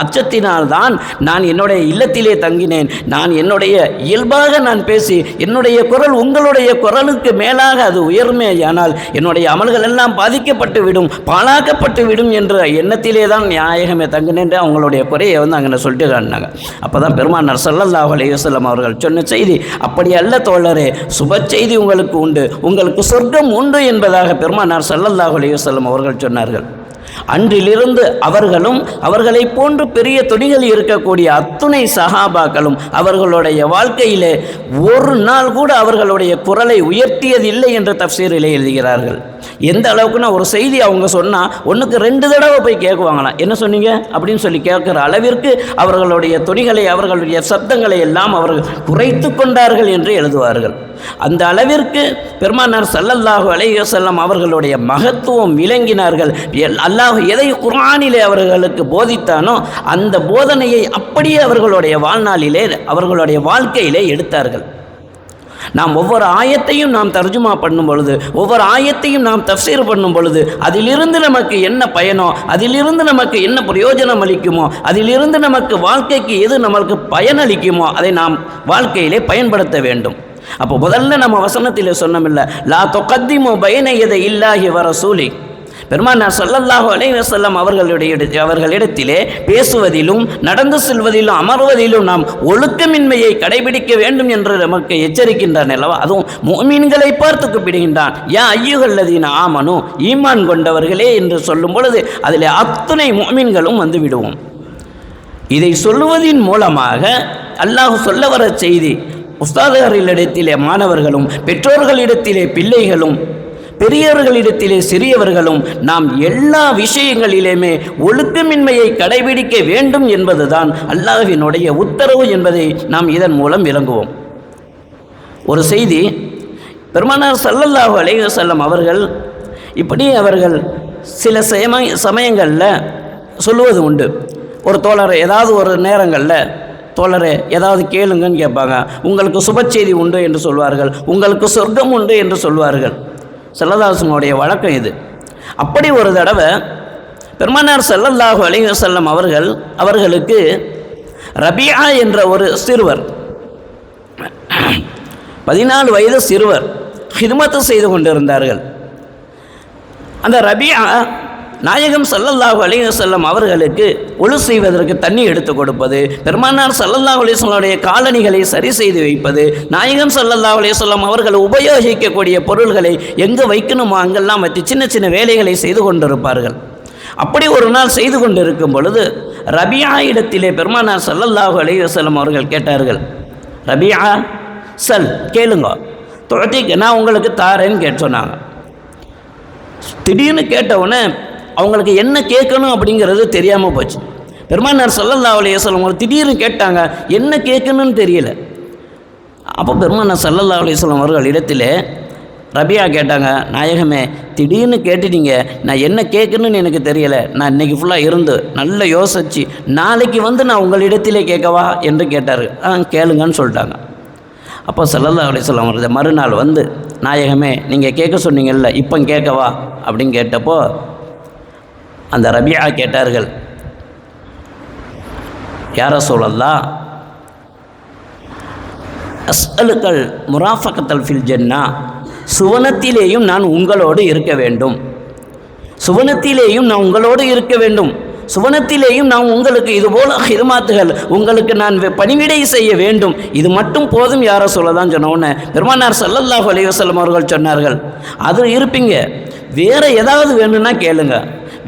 அச்சத்தினால் தான் நான் என்னுடைய இல்லத்திலே தங்கினேன். நான் என்னுடைய இயல்பாக நான் பேசி என்னுடைய குரல் உங்களுடைய குரலுக்கு மேலாக அது உயர்மையானால் என்னுடைய அமல்கள் எல்லாம் பாதிக்கப்பட்டு விடும், பாழாக்கப்பட்டு விடும் என்ற எண்ணத்திலே தான் நியாயகமே தங்கினேன் அவங்களுடைய குறையை அங்கே சொல்லிட்டு காட்டினாங்க. அப்போ தான் பெருமானார் ஸல்லல்லாஹு அலைஹி வஸல்லம் அவர்கள் சொன்ன செய்தி, அப்படி அல்ல தோழரே, சுப செய்தி உங்களுக்கு உண்டு, உங்களுக்கு சொர்க்கம் உண்டு என்பதாக பெருமானார் ஸல்லல்லாஹு அலைஹி வஸல்லம் அவர்கள் சொன்னார்கள். அன்றிலிருந்து அவர்களும் அவர்களை போன்று பெரிய துணிகள் இருக்கக்கூடிய அத்துணை சஹாபாக்களும் அவர்களுடைய வாழ்க்கையிலே ஒரு நாள் கூட அவர்களுடைய குரலை உயர்த்தியதில்லை என்று தஃப்சீரிலே எழுதுகிறார்கள். எந்த அளவுக்குன்னா, ஒரு செய்தி அவங்க சொன்னால் ஒன்றுக்கு 2 தடவை போய் கேட்குவாங்களாம், என்ன சொன்னீங்க அப்படின்னு சொல்லி கேட்குற அளவிற்கு அவர்களுடைய துணிகளை, அவர்களுடைய சப்தங்களை எல்லாம் அவர்கள் குறைத்து கொண்டார்கள் என்று எழுதுவார்கள். அந்த அளவிற்கு பெருமானார் ஸல்லல்லாஹு அலைஹி வஸல்லம் அவர்களுடைய மகத்துவம் விளங்கினார்கள். அல்லாஹ் எதை குர்ஆனிலே அவர்களுக்கு போதித்தானோ அந்த போதனையை அப்படியே அவர்களுடைய வாழ்நாளிலே, அவர்களுடைய வாழ்க்கையிலே எடுத்தார்கள். நாம் ஒவ்வொரு ஆயத்தையும் நாம் தர்ஜுமா பண்ணும் பொழுது, ஒவ்வொரு ஆயத்தையும் நாம் தஃப்சீர் பண்ணும் பொழுது அதிலிருந்து நமக்கு என்ன பயனோ, அதிலிருந்து நமக்கு என்ன பிரயோஜனம் அளிக்குமோ, அதிலிருந்து நமக்கு வாழ்க்கைக்கு எது நமக்கு பயனளிக்குமோ அதை நாம் வாழ்க்கையிலே பயன்படுத்த வேண்டும். அப்போ முதல்ல நம்ம வசனத்தில் சொன்னமில்ல, லா துகத்திமு பைன யதை இல்லாஹி வ ரசூலி. பெருமானார் ஸல்லல்லாஹு அலைஹி வஸல்லம் அவர்களிடத்திலே பேசுவதிலும் நடந்து செல்வதிலும் அமர்வதிலும் நாம் ஒழுக்கமின்மையை கடைபிடிக்க வேண்டும் என்று நமக்கு எச்சரிக்கின்றான் அல்லவா. அதுவும் முஃமின்களை பார்த்து கூப்பிடுகின்றான், யா அய்யுஹல்லதீன ஆமனு, ஈமான் கொண்டவர்களே என்று சொல்லும் பொழுது அதில் அத்துணை முஃமின்களும் வந்து விடுவோம். இதை சொல்லுவதின் மூலமாக அல்லாஹ் சொல்ல வர செய்தி, உஸ்தாதுகளிடத்திலே மாணவர்களும், பெற்றோர்களிடத்திலே பிள்ளைகளும், பெரியவர்களிடத்திலே சிறியவர்களும் நாம் எல்லா விஷயங்களிலுமே ஒழுக்கமின்மையை கடைபிடிக்க வேண்டும் என்பதுதான் அல்லாஹ்வினுடைய உத்தரவு என்பதை நாம் இதன் மூலம் விளங்குவோம். ஒரு செய்தி, பெருமானார் ஸல்லல்லாஹு அலைஹி வஸல்லம் அவர்கள் இப்படி அவர்கள் சில சமயங்களில் சொல்லுவது உண்டு. ஒரு தோழரை ஏதாவது ஒரு நேரங்களில், தோழரே ஏதாவது கேளுங்கன்னு கேட்பாங்க. உங்களுக்கு சுப செய்தி உண்டு என்று சொல்வார்கள், உங்களுக்கு சொர்க்கம் உண்டு என்று சொல்வார்கள். ஸல்லல்லாஹு வழக்கம் இது. அப்படி ஒரு தடவை பெருமானார் ஸல்லல்லாஹு அலைஹி வஸல்லம் அவர்களுக்கு ரபியா என்ற ஒரு சிறுவர், 14 வயது சிறுவர் ஹிதுமத்து செய்து கொண்டிருந்தார்கள். அந்த ரபியா நாயகம் ஸல்லல்லாஹு அலைஹி வஸல்லம் அவர்களுக்கு ஒழு செய்வதற்கு தண்ணி எடுத்து கொடுப்பது, பெருமானார் ஸல்லல்லாஹு அலைஹி வஸல்லம் காலணிகளை சரி செய்து வைப்பது, நாயகம் ஸல்லல்லாஹு அலைஹி வஸல்லம் அவர்கள் உபயோகிக்கக்கூடிய பொருள்களை எங்கே வைக்கணுமோ அங்கெல்லாம் வச்சு சின்ன சின்ன வேலைகளை செய்து கொண்டிருப்பார்கள். அப்படி ஒரு நாள் செய்து கொண்டிருக்கும் பொழுது ரபியா இடத்திலே பெருமானார் ஸல்லல்லாஹு அலைஹி வஸல்லம் அவர்கள் கேட்டார்கள், ரபியா சல் கேளுங்க, தொழத்திக்கு நான் உங்களுக்கு தாரேன்னு சொன்னாங்க. திடீர்னு கேட்டவுடனே அவங்களுக்கு என்ன கேட்கணும் அப்படிங்கிறது தெரியாமல் போச்சு. பெருமானார் ஸல்லல்லாஹு அலைஹி வஸல்லம் திடீர்னு கேட்டாங்க, என்ன கேட்கணும்னு தெரியல. அப்போ பெருமானார் ஸல்லல்லாஹு அலைஹி வஸல்லம் அவர்கள் இடத்துல ரபியா கேட்டாங்க, நாயகமே திடீர்னு கேட்டுட்டீங்க, நான் என்ன கேட்கணும்னு எனக்கு தெரியலை, நான் இன்றைக்கி ஃபுல்லாக இருந்து நல்லா யோசிச்சு நாளைக்கு நான் உங்களிடத்திலே கேட்கவா என்று கேட்டார். கேளுங்கன்னு சொல்லிட்டாங்க. அப்போ ஸல்லல்லாஹு அலைஹி வஸல்லம் அவர்கள் மறுநாள் நாயகமே நீங்கள் கேட்க சொன்னீங்கல்ல, இப்போ கேட்கவா அப்படின்னு கேட்டப்போ அந்த ரபியா கேட்டார்கள், யா ரசூலல்லாஹ், அஸ்அலுக்கல் முராஃபகத்தல் ஃபில் ஜன்னா, சுவனத்திலேயும் நான் உங்களோடு இருக்க வேண்டும், சுவனத்திலேயும் நான் உங்களோடு இருக்க வேண்டும், சுவனத்திலேயும் நான் உங்களுக்கு இதுபோல ஹிதமாத்துகள் உங்களுக்கு நான் பணிவிடை செய்ய வேண்டும், இது மட்டும் போதும் யார சொல்லதான் சொன்னோன்னு பெருமானார் ஸல்லல்லாஹு அலைஹி வஸல்லம் அவர்கள் சொன்னார்கள். அது இருப்பீங்க, வேறு ஏதாவது வேணும்னா கேளுங்க,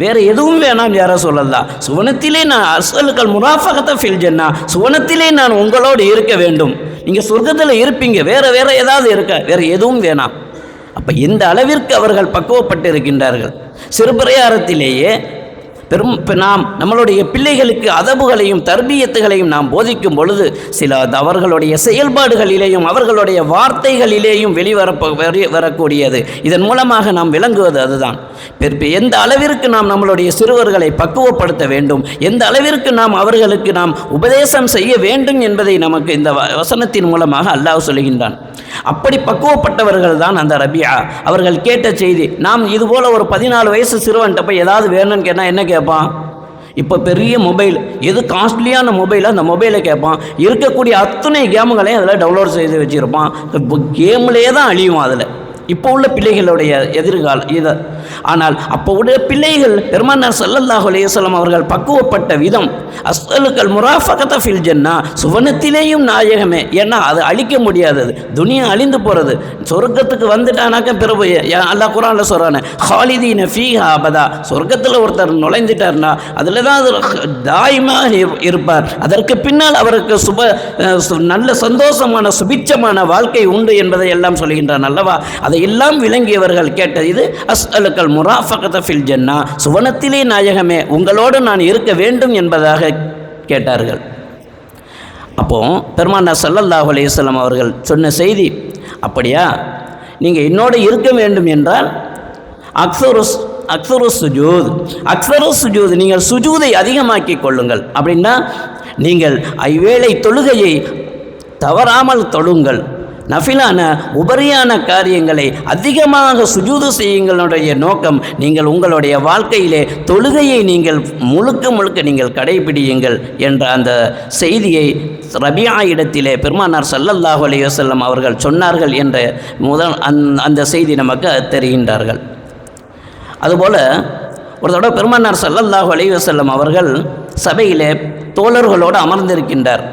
வேறு எதுவும் வேணாம் யார சொல்லலாம், சுவனத்திலே நான் அஸ்அலுக்கல் முராஃபகத்த ஃபில் ஜன்னா, சுவனத்திலே நான் உங்களோடு இருக்க வேண்டும், நீங்கள் சொர்க்கத்தில் இருப்பீங்க, வேறு ஏதாவது இருக்க, வேறு எதுவும் வேணாம். அப்போ எந்த அளவிற்கு அவர்கள் பக்குவப்பட்டு இருக்கின்றார்கள். சிறுபிரயாரத்திலேயே நாம் நம்மளுடைய பிள்ளைகளுக்கு அதபுகளையும் தர்பியத்துகளையும் நாம் போதிக்கும் பொழுது சில அவர்களுடைய செயல்பாடுகளிலேயும் அவர்களுடைய வார்த்தைகளிலேயும் வரக்கூடியது. இதன் மூலமாக நாம் விளங்குவது அதுதான். எந்த அளவிற்கு நாம் நம்மளுடைய சிறுவர்களை பக்குவப்படுத்த வேண்டும், எந்த அளவிற்கு நாம் அவர்களுக்கு நாம் உபதேசம் செய்ய வேண்டும் என்பதை நமக்கு இந்த வசனத்தின் மூலமாக அல்லாஹ் சொல்கின்றான். அப்படி பக்குவப்பட்டவர்கள் தான் அந்த ரபியா. அவர்கள் கேட்ட செய்தி, நாம் இதுபோல் ஒரு 14 வயசு சிறுவன்கிட்ட போய் ஏதாவது வேணும்னு கேட்டால் என்ன கேட்பான்? இப்போ பெரிய மொபைல், எது காஸ்ட்லியான மொபைலோ அந்த மொபைலை கேட்பான். இருக்கக்கூடிய அத்தனை கேமுகளையும் அதில் டவுன்லோட் செய்து வச்சுருப்பான். இப்போ கேம்லேயே தான் அழியும் அதில் இப்போ உள்ள பிள்ளைகளுடைய எதிர்காலம் இது. ஆனால் அப்போ உடைய பிள்ளைகள் பெருமானார் ஸல்லல்லாஹு அலைஹி வஸல்லம் அவர்கள் பக்குவப்பட்ட விதம், அஸ்அலுக்கல் முராஃபகத ஃபில் ஜன்னா, சுவனத்திலேயும் நாயகமே. ஏன்னா அது அழிக்க முடியாதது, துனியா அழிந்து போகிறது. சொர்க்கத்துக்கு வந்துட்டானாக்க பிறகு அல்லாஹ் குர்ஆனில் சொல்கிறானே ஹாலிதீன ஃபீஹா அபதா, சொர்க்கத்தில் ஒருத்தர் நுழைந்துட்டார்னா அதில் தான் அது தாயிமாக இருப்பார். அதற்கு பின்னால் அவருக்கு நல்ல சந்தோஷமான சுபிட்சமான வாழ்க்கை உண்டு என்பதை எல்லாம் சொல்கின்றான் அல்லவா. அதையெல்லாம் விளங்கியவர்கள் கேட்டது இது, அஸ்அலுக்கல் முராஃபகத ஃபில் ஜன்னா, சுவனத்திலே நாயகமே உங்களோடு நான் இருக்க வேண்டும் என்பதாக கேட்டார்கள். அப்போ பெருமானார் ஸல்லல்லாஹு அலைஹி வஸல்லம் அவர்கள் சொன்ன செய்தி, அப்படியா நீங்கள் என்னோடு இருக்க வேண்டும் என்றால் அக்ஸரு சுஜூத், நீங்கள் சுஜூதை அதிகமாக்கி கொள்ளுங்கள். அப்படின்னா நீங்கள் ஐவேளை தொழுகையை தவறாமல் தொழுங்கள், நஃபிலான உபரியான காரியங்களை அதிகமாக சுஜூது செய்யுங்களுடைய நோக்கம், நீங்கள் உங்களுடைய வாழ்க்கையிலே தொழுகையை நீங்கள் முழுக்க நீங்கள் கடைபிடியுங்கள் என்ற அந்த செய்தியை ரபியா இடத்திலே பெருமானார் ஸல்லல்லாஹு அலைஹி வஸல்லம் அவர்கள் சொன்னார்கள் என்ற அந்த செய்தி நமக்கு தெரிகின்றார்கள். அதுபோல் ஒரு தடவை பெருமானார் ஸல்லல்லாஹு அலைஹி வஸல்லம் அவர்கள் சபையிலே தோழர்களோடு அமர்ந்திருக்கின்றார்.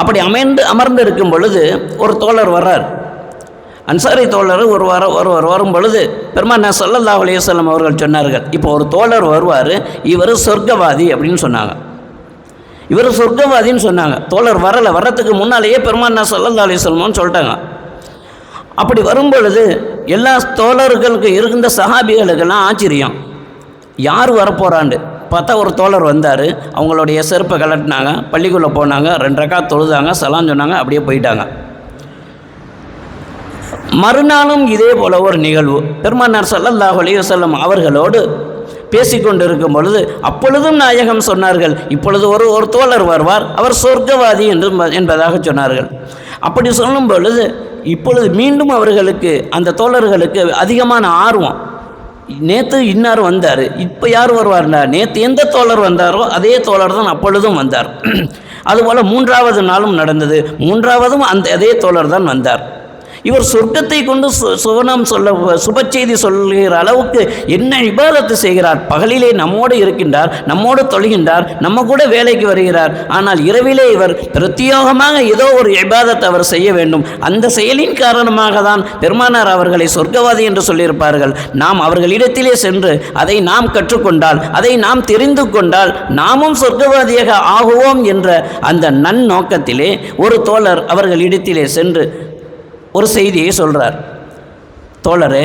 அப்படி அமர்ந்து இருக்கும் பொழுது ஒரு தோழர் வர்றார், அன்சாரி தோழர் ஒருவர் வரும் பொழுது பெருமானார் ஸல்லல்லாஹு அலைஹி வஸல்லம் அவர்கள் சொன்னார்கள், இப்போ ஒரு தோழர் வருவார், இவர் சொர்க்கவாதி அப்படின்னு சொன்னாங்க. இவர் சொர்க்கவாதின்னு சொன்னாங்க. தோழர் வர்றதுக்கு முன்னாலேயே பெருமானார் ஸல்லல்லாஹு அலைஹி வஸல்லம் சொல்லிட்டாங்க. அப்படி வரும் பொழுது எல்லா தோழர்களுக்கு இருந்த சஹாபிகளுக்கெல்லாம் ஆச்சரியம், யார் வரப்போகிறாண்டு பார்த்தா ஒரு தோழர் வந்தார். அவங்களுடைய செருப்பை கலட்டினாங்க, பள்ளிக்குள்ளே போனாங்க, 2 ரக்காத் தொழுதாங்க, சலாம் சொன்னாங்க, அப்படியே போயிட்டாங்க. மறுநாளும் இதே போல ஒரு நிகழ்வு. பெருமானார் ஸல்லல்லாஹு அலைஹி வஸல்லம் அவர்களோடு பேசிக்கொண்டு இருக்கும் பொழுது அப்பொழுதும் நாயகம் சொன்னார்கள், இப்பொழுது ஒரு தோழர் வருவார், அவர் சொர்க்கவாதி என்பதாக சொன்னார்கள். அப்படி சொல்லும் பொழுது இப்பொழுது மீண்டும் அவர்களுக்கு அந்த தோழர்களுக்கு அதிகமான ஆர்வம். நேற்று இன்னார் வந்தார், இப்போ யார் வருவார்னா, நேற்று எந்த தோழர் வந்தாரோ அதே தோழர் தான் அப்பொழுதும் வந்தார். அதுபோல் 3வது நாளும் நடந்தது, 3வதும் அதே தோழர் தான் வந்தார். இவர் சொர்க்கத்தை கொண்டு சுவனம் சுப செய்தி சொல்கிற அளவுக்கு என்ன இபாதத்து செய்கிறார். பகலிலே நம்மோடு இருக்கின்றார், நம்மோடு தொழுகின்றார், நம்ம கூட வேலைக்கு வருகிறார். ஆனால் இரவிலே இவர் பிரத்யேகமாக ஏதோ ஒரு இபாதத்தை அவர் செய்ய வேண்டும். அந்த செயலின் காரணமாக தான் பெருமானார் அவர்களை சொர்க்கவாதி என்று சொல்லியிருப்பார்கள். நாம் அவர்களிடத்திலே சென்று அதை நாம் கற்றுக்கொண்டால், அதை நாம் தெரிந்து கொண்டால் நாமும் சொர்க்கவாதியாக ஆகுவோம் என்ற அந்த நன்னோக்கத்திலே ஒரு தோழர் அவர்களிடத்திலே சென்று ஒரு செய்தியை சொல்கிறார். தோழரே,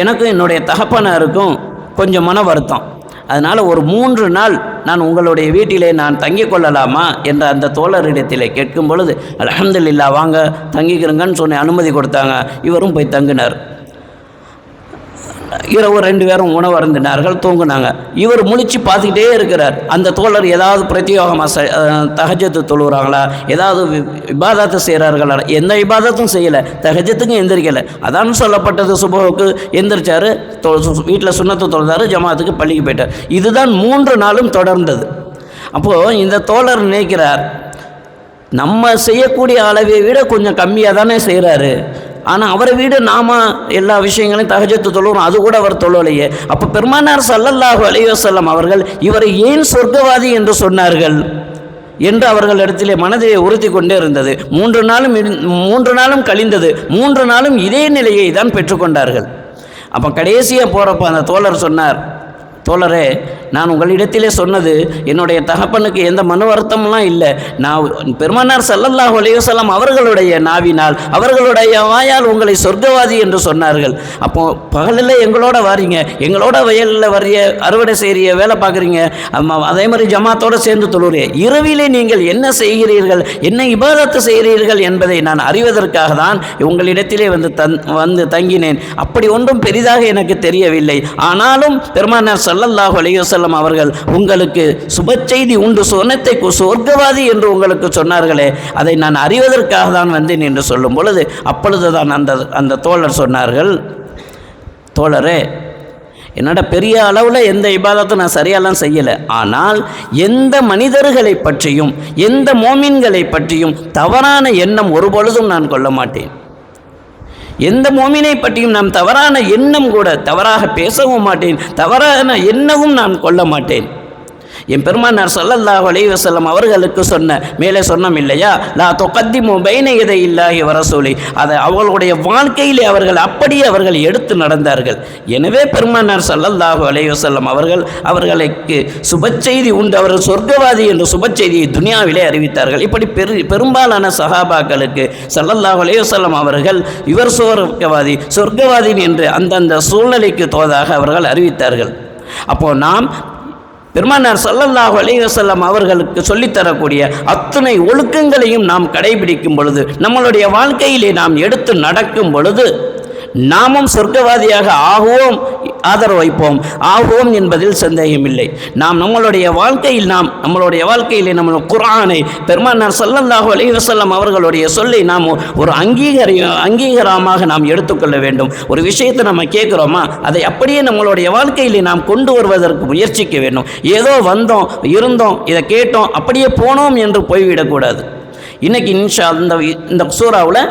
எனக்கும் என்னுடைய தகப்பனாருக்கும் கொஞ்சம் மன வருத்தம், அதனால் ஒரு 3 நாள் நான் உங்களுடைய வீட்டிலே நான் தங்கிக் கொள்ளலாமா என்ற அந்த தோழரிடத்திலே கேட்கும் பொழுது, அல்ஹம்துலில்லாஹ் வாங்க தங்கிக்கிறங்கன்னு சொன்ன அனுமதி கொடுத்தாங்க. இவரும் போய் தங்கினார். இரவு 2 பேரும் உணவு அருந்தினார்கள், தூங்குனாங்க. இவர் முழிச்சு பார்த்துக்கிட்டே இருக்கிறார். அந்த தோழர் ஏதாவது பிரத்யேகமாக தஹஜ்ஜத்து தொழுகிறாங்களா, ஏதாவது இபாதத்து செய்கிறார்களா, எந்த இபாதத்தும் செய்யலை, தஹஜ்ஜத்துக்கும் எந்திரிக்கலை. அதான் சொல்லப்பட்டது, சுபஹுக்கு எந்திரிச்சார், வீட்டில் சுன்னத்து தொழுதார், ஜமாத்துக்கு பள்ளிக்கு போயிட்டார். இதுதான் 3 நாளும் தொடர்ந்தது. அப்போது இந்த தோழர் நினைக்கிறார், நம்ம செய்யக்கூடிய அளவை விட கொஞ்சம் கம்மியாக தானே செய்கிறாரு. ஆனால் அவரை விட நாம் எல்லா விஷயங்களையும் தஹஜ்ஜுத் தொழுகிறோம், அது கூட அவர் தொழலையே. அப்போ பெருமானார் ஸல்லல்லாஹு அலைஹி வஸல்லம் அவர்கள் இவரை ஏன் சொர்க்கவாதி என்று சொன்னார்கள் என்று அவர்களிடத்திலே மனதை உறுத்தி கொண்டே இருந்தது. 3 நாளும் கழிந்தது. 3 நாளும் இதே நிலையை தான் பெற்றுக்கொண்டார்கள். அப்போ கடைசியாக போகிறப்ப அந்த தோழர் சொன்னார், தோழரே, நான் உங்களிடத்திலே சொன்னது என்னுடைய தகப்பனுக்கு எந்த மன வருத்தம்லாம் இல்லை. நான் பெருமானார் ஸல்லல்லாஹு அலைஹி வஸல்லம் அவர்களுடைய நாவினால், அவர்களுடைய வாயால் உங்களை சொர்க்கவாதி என்று சொன்னார்கள். அப்போ பகலில் எங்களோட வாரீங்க, எங்களோட வயலில் வரிய அறுவடை செய்கிற வேலை பார்க்குறீங்க, அதே மாதிரி ஜமாத்தோடு சேர்ந்து தொழுகிறீங்க. இரவிலே நீங்கள் என்ன செய்கிறீர்கள், என்ன இபாதத்து செய்கிறீர்கள் என்பதை நான் அறிவதற்காக தான் உங்களிடத்திலே வந்து தங்கினேன். அப்படி ஒன்றும் பெரிதாக எனக்கு தெரியவில்லை. ஆனாலும் பெருமானார் ஸல்லல்லாஹு அலைஹி வஸல்லம் அவர்கள் உங்களுக்கு சுப செய்தி உண்டு, சொன்னத்தை சொர்க்கவாதி என்று உங்களுக்கு சொன்னார்களே, அதை நான் அறிவதற்காக தான் வந்தேன் என்று சொல்லும் பொழுது அப்பொழுதுதான் அந்த தோழர் சொன்னார்கள், தோழரே, என்னோட பெரிய அளவில் எந்த இபாதத்தும் நான் சரியாலாம் செய்யலை. ஆனால் எந்த மனிதர்களை பற்றியும் எந்த மோமின்களை பற்றியும் தவறான எண்ணம் ஒருபொழுதும் நான் கொள்ள மாட்டேன். எந்த மோமினை பற்றியும் நாம் தவறான எண்ணம் கூட, தவறாக பேசவும் மாட்டேன், தவறான எண்ணவும் நான் கொள்ள மாட்டேன். என் பெருமானார் ஸல்லல்லாஹு அலைஹி வஸல்லம் அவர்களுக்கு மேலே சொன்னோம் இல்லையா, லா துகத்திமு பைன யதையில்லாஹி வ ரசூலி, அதை அவர்களுடைய வாழ்க்கையிலே அப்படியே அவர்கள் எடுத்து நடந்தார்கள். எனவே பெருமானார் ஸல்லல்லாஹு அலைஹி வஸல்லம் அவர்களுக்கு சுப செய்தி உண்டு, அவர்கள் சொர்க்கவாதி என்று சுப செய்தியை துனியாவிலே அறிவித்தார்கள். இப்படி பெரும்பாலான சஹாபாக்களுக்கு ஸல்லல்லாஹு அலைஹி வஸல்லம் அவர்கள் இவர் சொர்க்கவாதி என்று அந்தந்த சூழ்நிலைக்கு தோதாக அவர்கள் அறிவித்தார்கள். அப்போ நாம் பெருமானார் ஸல்லல்லாஹு அலைஹி வஸல்லம் அவர்களுக்கு சொல்லித்தரக்கூடிய அத்தனை ஒழுக்கங்களையும் நாம் கடைபிடிக்கும் பொழுது, நம்மளுடைய வாழ்க்கையிலே நாம் எடுத்து நடக்கும் பொழுது நாமும் சொர்க்கவாதியாக ஆதரவு வைப்போம் என்பதில் சந்தேகமில்லை. நம்மளுடைய வாழ்க்கையிலே நம்ம குர்ஆனை, பெருமானார் ஸல்லல்லாஹு அலைஹி வஸல்லம் அவர்களுடைய சொல்லை நாம் ஒரு அங்கீகாரமாக நாம் எடுத்துக்கொள்ள வேண்டும். ஒரு விஷயத்தை நம்ம கேட்குறோமா, அதை அப்படியே நம்மளுடைய வாழ்க்கையிலே நாம் கொண்டு வருவதற்கு முயற்சிக்க வேண்டும். ஏதோ வந்தோம், இருந்தோம், இதை கேட்டோம், அப்படியே போனோம் என்று போய்விடக்கூடாது. இன்னைக்கு இன்ஷா இந்த சூறாவில்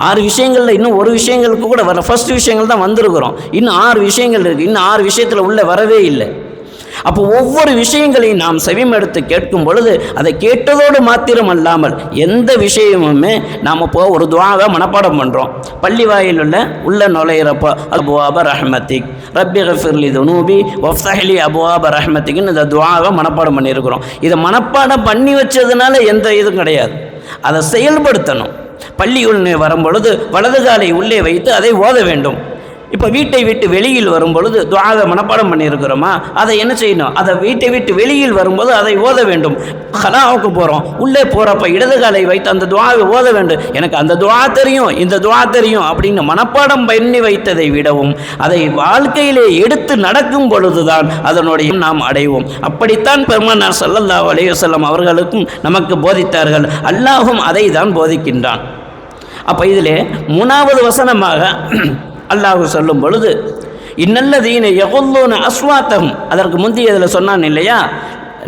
6 விஷயங்களில் இன்னும் ஒரு விஷயங்களுக்கு கூட வர, ஃபர்ஸ்ட் விஷயங்கள் தான் வந்திருக்கிறோம். இன்னும் 6 விஷயங்கள் இருக்குது. இன்னும் 6 விஷயத்தில் உள்ள வரவே இல்லை. அப்போ ஒவ்வொரு விஷயங்களையும் நாம் செவிமெடுத்து கேட்கும் பொழுது அதை கேட்டதோடு மாத்திரம் அல்லாமல் எந்த விஷயமுமே நாம் இப்போ ஒரு துஆவை மனப்பாடம் பண்ணுறோம். பள்ளி வாயில் உள்ள நுழையிறப்போ அபுவாப ரஹ்மத்திக் ரப்பி கஃபிர்லி துனூபி வஃப்தஹ்லி அபுவாப ரஹ்மத்திக்னு இந்த துஆவை மனப்பாடம் பண்ணியிருக்கிறோம். இதை மனப்பாடம் பண்ணி வச்சதுனால எந்த இதுவும் கிடையாது, அதை செயல்படுத்தணும். பள்ளியுள் வரும்பொழுது வலது காலை உள்ளே வைத்து அதை ஓத வேண்டும். இப்போ வீட்டை விட்டு வெளியில் வரும்பொழுது துஆவை மனப்பாடம் பண்ணியிருக்கிறோமா, அதை என்ன செய்யணும், அதை வீட்டை விட்டு வெளியில் வரும்போது அதை ஓத வேண்டும். ஹலாவுக்கு போகிறோம், உள்ளே போகிறப்ப இடது காலை வைத்து அந்த துஆவை ஓத வேண்டும். எனக்கு அந்த துஆ தெரியும், இந்த துஆ தெரியும் அப்படின்னு மனப்பாடம் பண்ணி வைத்ததை விடவும் அதை வாழ்க்கையிலே எடுத்து நடக்கும் பொழுதுதான் அதனுடைய நாம் அடைவோம். அப்படித்தான் பெருமானார் ஸல்லல்லாஹு அலைஹி வஸல்லம் அவர்களுக்கும் நமக்கு போதித்தார்கள். அல்லாஹும் அதை தான் போதிக்கின்றான். அப்போ இதிலே 3வது வசனமாக அல்லாஹ் சொல்லும் பொழுது இன்னல்லதீன யகுல்லூன அஸ்வாத்தஹும், அதற்கு முந்தைய இதில் சொன்னான் இல்லையா,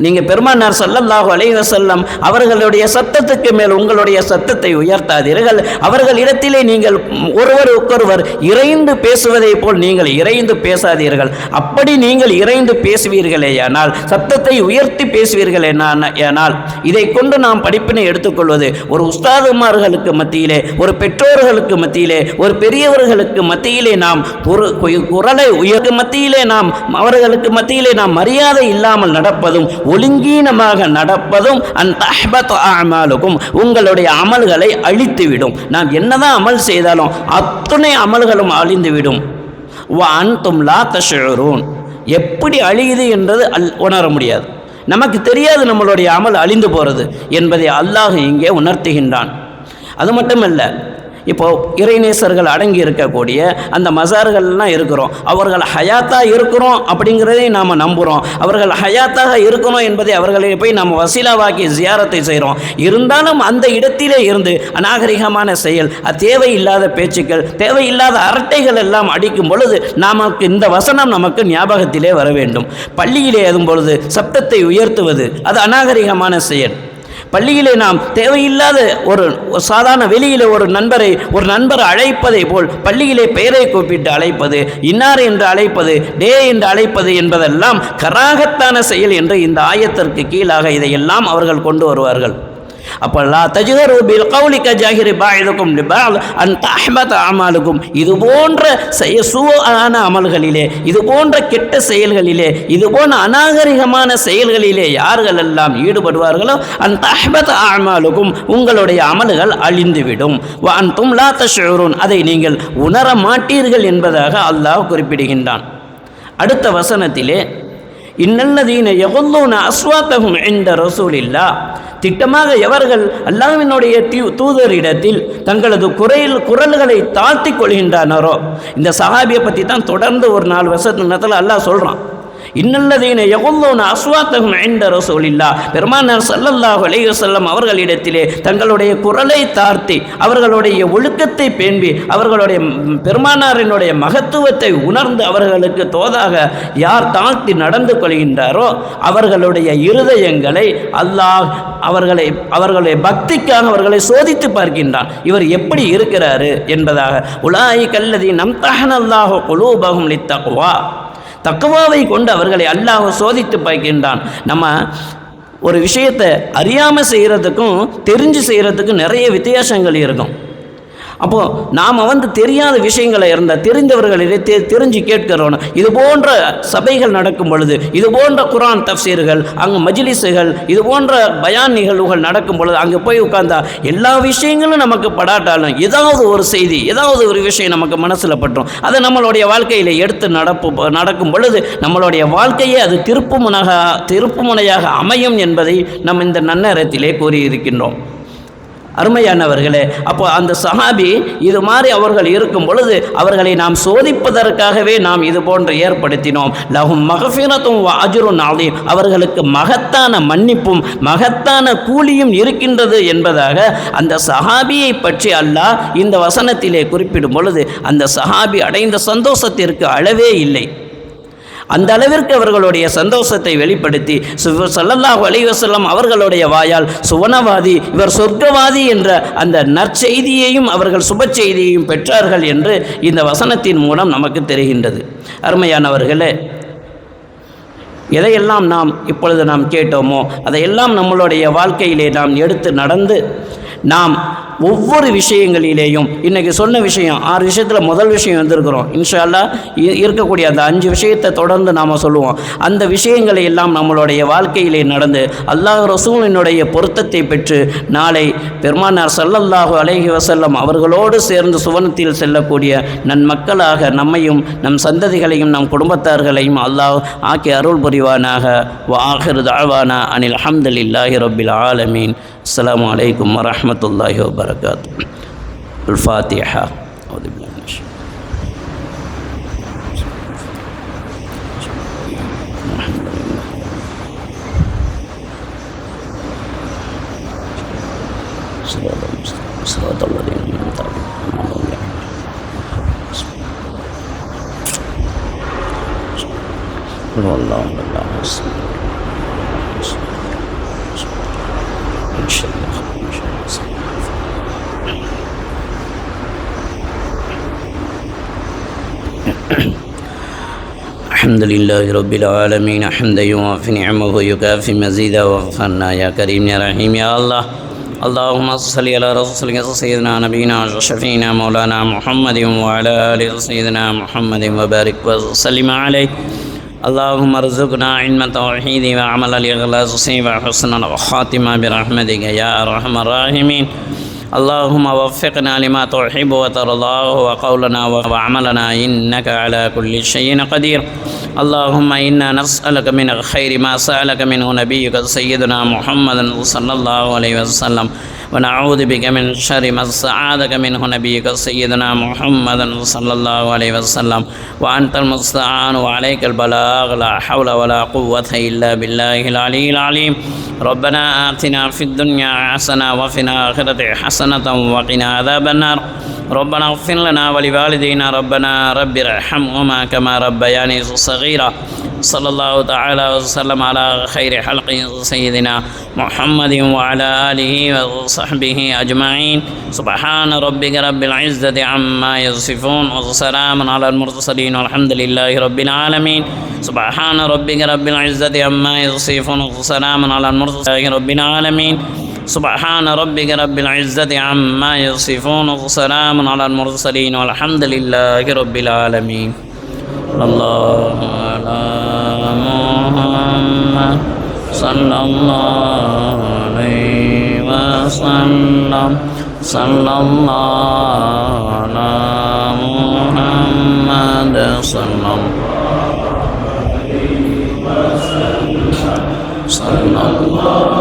நீங்கள் பெருமானார் ஸல்லல்லாஹு அலைஹி வஸல்லம் அவர்களுடைய சத்தத்துக்கு மேல் உங்களுடைய சத்தத்தை உயர்த்தாதீர்கள், அவர்களிடத்திலே நீங்கள் ஒருவருக்கொருவர் இறைந்து பேசுவதை போல் நீங்கள் இறைந்து பேசாதீர்கள். அப்படி நீங்கள் இறைந்து பேசுவீர்களேயானால், சத்தத்தை உயர்த்தி பேசுவீர்களேயானால், இதை கொண்டு நாம் படிப்பினை எடுத்துக்கொள்வது ஒரு உஸ்தாதுமார்களுக்கு மத்தியிலே, ஒரு பெற்றோர்களுக்கு மத்தியிலே, ஒரு பெரியவர்களுக்கு மத்தியிலே நாம் ஒரு குரலை உயர்த்து மத்தியிலே நாம் அவர்களுக்கு மத்தியிலே நாம் மரியாதை இல்லாமல் நடப்பதும் ஒழுங்கீனமாக நடப்பதும் உங்களுடைய அமல்களை அழித்துவிடும். நாம் என்னதான் அமல் செய்தாலும் அத்தனை அமல்களும் அழிந்துவிடும். எப்படி அழியுது என்றது உணர முடியாது, நமக்கு தெரியாது நம்மளுடைய அமல் அழிந்து போகிறது என்பதை அல்லாஹ் இங்கே உணர்த்துகின்றான். அது மட்டுமல்ல, இப்போது இறைநேசர்கள் அடங்கி இருக்கக்கூடிய அந்த மசார்கள்லாம் இருக்கிறோம், அவர்கள் ஹயாத்தாக இருக்கிறோம் அப்படிங்கிறதை நாம் நம்புகிறோம். அவர்கள் ஹயாத்தாக இருக்கணும் என்பதை அவர்களை போய் நாம் வசீலாவாக்கி ஜியாரத்தை செய்கிறோம். இருந்தாலும் அந்த இடத்திலே இருந்து அநாகரிகமான செயல், தேவையில்லாத பேச்சுக்கள், தேவையில்லாத அரட்டைகள் எல்லாம் அடிக்கும் பொழுது நமக்கு இந்த வசனம் நமக்கு ஞாபகத்திலே வர வேண்டும். பள்ளியிலே ஏதும் பொழுது சப்தத்தை உயர்த்துவது அது அநாகரிகமான செயல். பள்ளியிலே நாம் தேவையில்லாத ஒரு சாதாரண வெளியிலே ஒரு நண்பரை அழைப்பதை போல் பள்ளியிலே பெயரை கூப்பிட்டு அழைப்பது, இன்னார் என்று அழைப்பது, டே என்று அழைப்பது என்பதெல்லாம் கராகத்தான செயல் என்று இந்த ஆயத்திற்கு கீழாக இதையெல்லாம் அவர்கள் கொண்டு வருவார்கள். அப்போ லா தஜ்ஹரு பில் கௌலி கஜாஹிரி பாஇதுக்கும் லிபாஅத் அன் தஹ்பத அமாலுக்கும், இது போன்ற சூஆன அமல்களிலே, இது போன்ற கெட்ட செயல்களிலே, இது போன்ற அநாகரிகமான செயல்களிலே யார்கள் எல்லாம் ஈடுபடுவார்களோ அன் தஹ்பத அமாலுக்கும், உங்களுடைய அமல்கள் அழிந்துவிடும். வ அன்தும் லா தஷ்உரூன், அதை நீங்கள் உணர மாட்டீர்கள் என்பதாக அல்லாஹ் குறிப்பிடுகின்றான். அடுத்த வசனத்திலே இன்னல்லதீன யகுல்லூன அஸ்வாத்தஹும் இன்த ரசூலில்லாஹ், திட்டமாக எவர்கள் அல்லாஹ்வினுடைய தூதரிடத்தில் தங்களது குரல்களை தாழ்த்தி கொள்கின்றனரோ, இந்த சஹாபியை பற்றி தான் தொடர்ந்து ஒரு 4 வருஷத்துல அல்லாஹ் சொல்கிறான். இன்னல்லதீன யகுல்லூன அஸ்வாத்தஹும் இன்த ரசூலில்லாஹ், பெருமானார் ஸல்லல்லாஹு அலைஹி வஸல்லம் அவர்களிடத்திலே தங்களுடைய குரலை தாழ்த்தி அவர்களுடைய ஒழுக்கத்தை பேண்பி அவர்களுடைய பெருமானாரினுடைய மகத்துவத்தை உணர்ந்து அவர்களுக்கு தோதாக யார் தாழ்த்தி நடந்து கொள்கின்றாரோ அவர்களுடைய இருதயங்களை அல்லாஹ் அவர்களுடைய பக்திக்காக அவர்களை சோதித்து பார்க்கின்றான். இவர் எப்படி இருக்கிறாரு என்பதாக. உலாயிக அல்லதீன அம்தஹனல்லாஹு குலூபஹும் லித்தக்வா, தக்வாவை கொண்டு அவர்களை அல்லாஹ் சோதித்து பார்க்கின்றான். நம்ம ஒரு விஷயத்தை அறியாமல் செய்கிறதுக்கும் தெரிஞ்சு செய்கிறதுக்கும் நிறைய வித்தியாசங்கள் இருக்கும். அப்போது நாம் தெரியாத விஷயங்களை இருந்தால் தெரிந்தவர்களிலே தெரிஞ்சு கேட்கிறோம். இது போன்ற சபைகள் நடக்கும் பொழுது, இது போன்ற குர்ஆன் தஃப்சீர்கள், அங்கே மஜ்லிஸுகள், இது போன்ற பயான் நிகழ்வுகள் நடக்கும் பொழுது அங்கே போய் உட்கார்ந்தா எல்லா விஷயங்களும் நமக்கு படாட்டாலும் ஏதாவது ஒரு செய்தி, ஏதாவது ஒரு விஷயம் நமக்கு மனசில் பற்றும். அதை நம்மளுடைய வாழ்க்கையில் எடுத்து நடக்கும் பொழுது நம்மளுடைய வாழ்க்கையே அது திருப்புமுனையாக அமையும் என்பதை நம்ம இந்த நன்னேரத்திலே கூறியிருக்கின்றோம். அருமையானவர்களே, அப்போ அந்த சஹாபி இது மாதிரி அவர்கள் இருக்கும் பொழுது அவர்களை நாம் சோதிப்பதற்காகவே நாம் இது போன்று ஏற்படுத்தினோம். லஹும் மக்ஃபிரத்தும் வ அஜ்ருன் அதீம், அவர்களுக்கு மகத்தான மன்னிப்பும் மகத்தான கூலியும் இருக்கின்றது என்பதாக அந்த சஹாபியை பற்றி அல்லாஹ் இந்த வசனத்திலே குறிப்பிடும் பொழுது அந்த சஹாபி அடைந்த சந்தோஷத்திற்கு அளவே இல்லை. அந்த அளவிற்கு அவர்களுடைய சந்தோஷத்தை வெளிப்படுத்தி ஸல்லல்லாஹு அலைஹி வஸல்லம் அவர்களுடைய வாயால் சுவனவாதி, இவர் சொர்க்கவாதி என்ற அந்த நற்செய்தியையும் அவர்கள் சுப செய்தியையும் பெற்றார்கள் என்று இந்த வசனத்தின் மூலம் நமக்கு தெரிகின்றது. அருமையானவர்களே, எதையெல்லாம் நாம் இப்பொழுது நாம் கேட்டோமோ அதையெல்லாம் நம்மளுடைய வாழ்க்கையிலே நாம் எடுத்து நடந்து நாம் ஒவ்வொரு விஷயங்களிலேயும் இன்றைக்கி சொன்ன விஷயம் 6 விஷயத்தில் முதல் விஷயம் வந்திருக்கிறோம். இன்ஷா அல்லாஹ் இருக்கக்கூடிய அந்த 5 விஷயத்தை தொடர்ந்து நாம் சொல்லுவோம். அந்த விஷயங்களை எல்லாம் நம்மளுடைய வாழ்க்கையிலே நடந்து அல்லாஹ் ரசூலினுடைய பொருத்தத்தை பெற்று நாளை பெருமானார் ஸல்லல்லாஹு அலைஹி வஸல்லம் அவர்களோடு சேர்ந்து சுவனத்தில் செல்லக்கூடிய நன்மக்களாக நம்மையும் நம் சந்ததிகளையும் நம் குடும்பத்தார்களையும் அல்லாஹ் ஆக்கி அருள் புரிவானாக. வ ஆகிரு தஅவானா அனில் ஹம்துலில்லாஹி ரப்பில் ஆலமீன். அஸ்ஸலாமு அலைக்கும் வரஹ்மத்துல்லாஹி வபரகாத்துஹு. அல்-ஃபாத்திஹா. அவுது பில்லாஹி மினஷ் ஷைத்தானிர் ரஜீம். الحمد لله رب العالمين حمدا يوافي نعمه ويكافي مزيدا وغفرنا يا كريم يا رحيم يا الله. اللهم صل على رسولك سيدنا نبينا وشفينا مولانا محمد وعلى آله سيدنا محمد وبارك وسلم عليه. اللهم ارزقنا علم التوحيد وعمل الإخلاص وحسن الخاتمة برحمتك يا أرحم الراحمين. اللهم وفقنا لما تحب وترضاه وقولنا وعملنا إنك على كل شيء قدير. اللهم إنا نسألك من الخير ما سألك منه نبيك سيدنا محمد صلى الله عليه وسلم ونعوذ بك من شر ما استعاذك منه نبيك سيدنا محمد صلى الله عليه وسلم وأنت المستعان وعليك البلاغ لا حول ولا قوة إلا بالله العلي العليم. ربنا آتنا في الدنيا حسنة وفي الآخرة حسنة وقنا عذاب النار. ربنا اغفر لنا ولوالدينا ربنا رب ارحمهما كما ربياني صغيرا. صلى الله تعالى وسلم على خير خلق سيدنا محمد وعلى آله وصحبه أجمعين. سبحان ربك رب العزة عما يصفون وسلام على المرسلين والحمد لله رب العالمين. سبحان ربك رب العزة عما يصفون وسلام على المرسلين رب العالمين. سبحان ربك رب العزة عما يصفون وسلام على المرسلين والحمد لله رب العالمين. الله على محمد صلى الله عليه وسلم. صلى الله على محمد صلى الله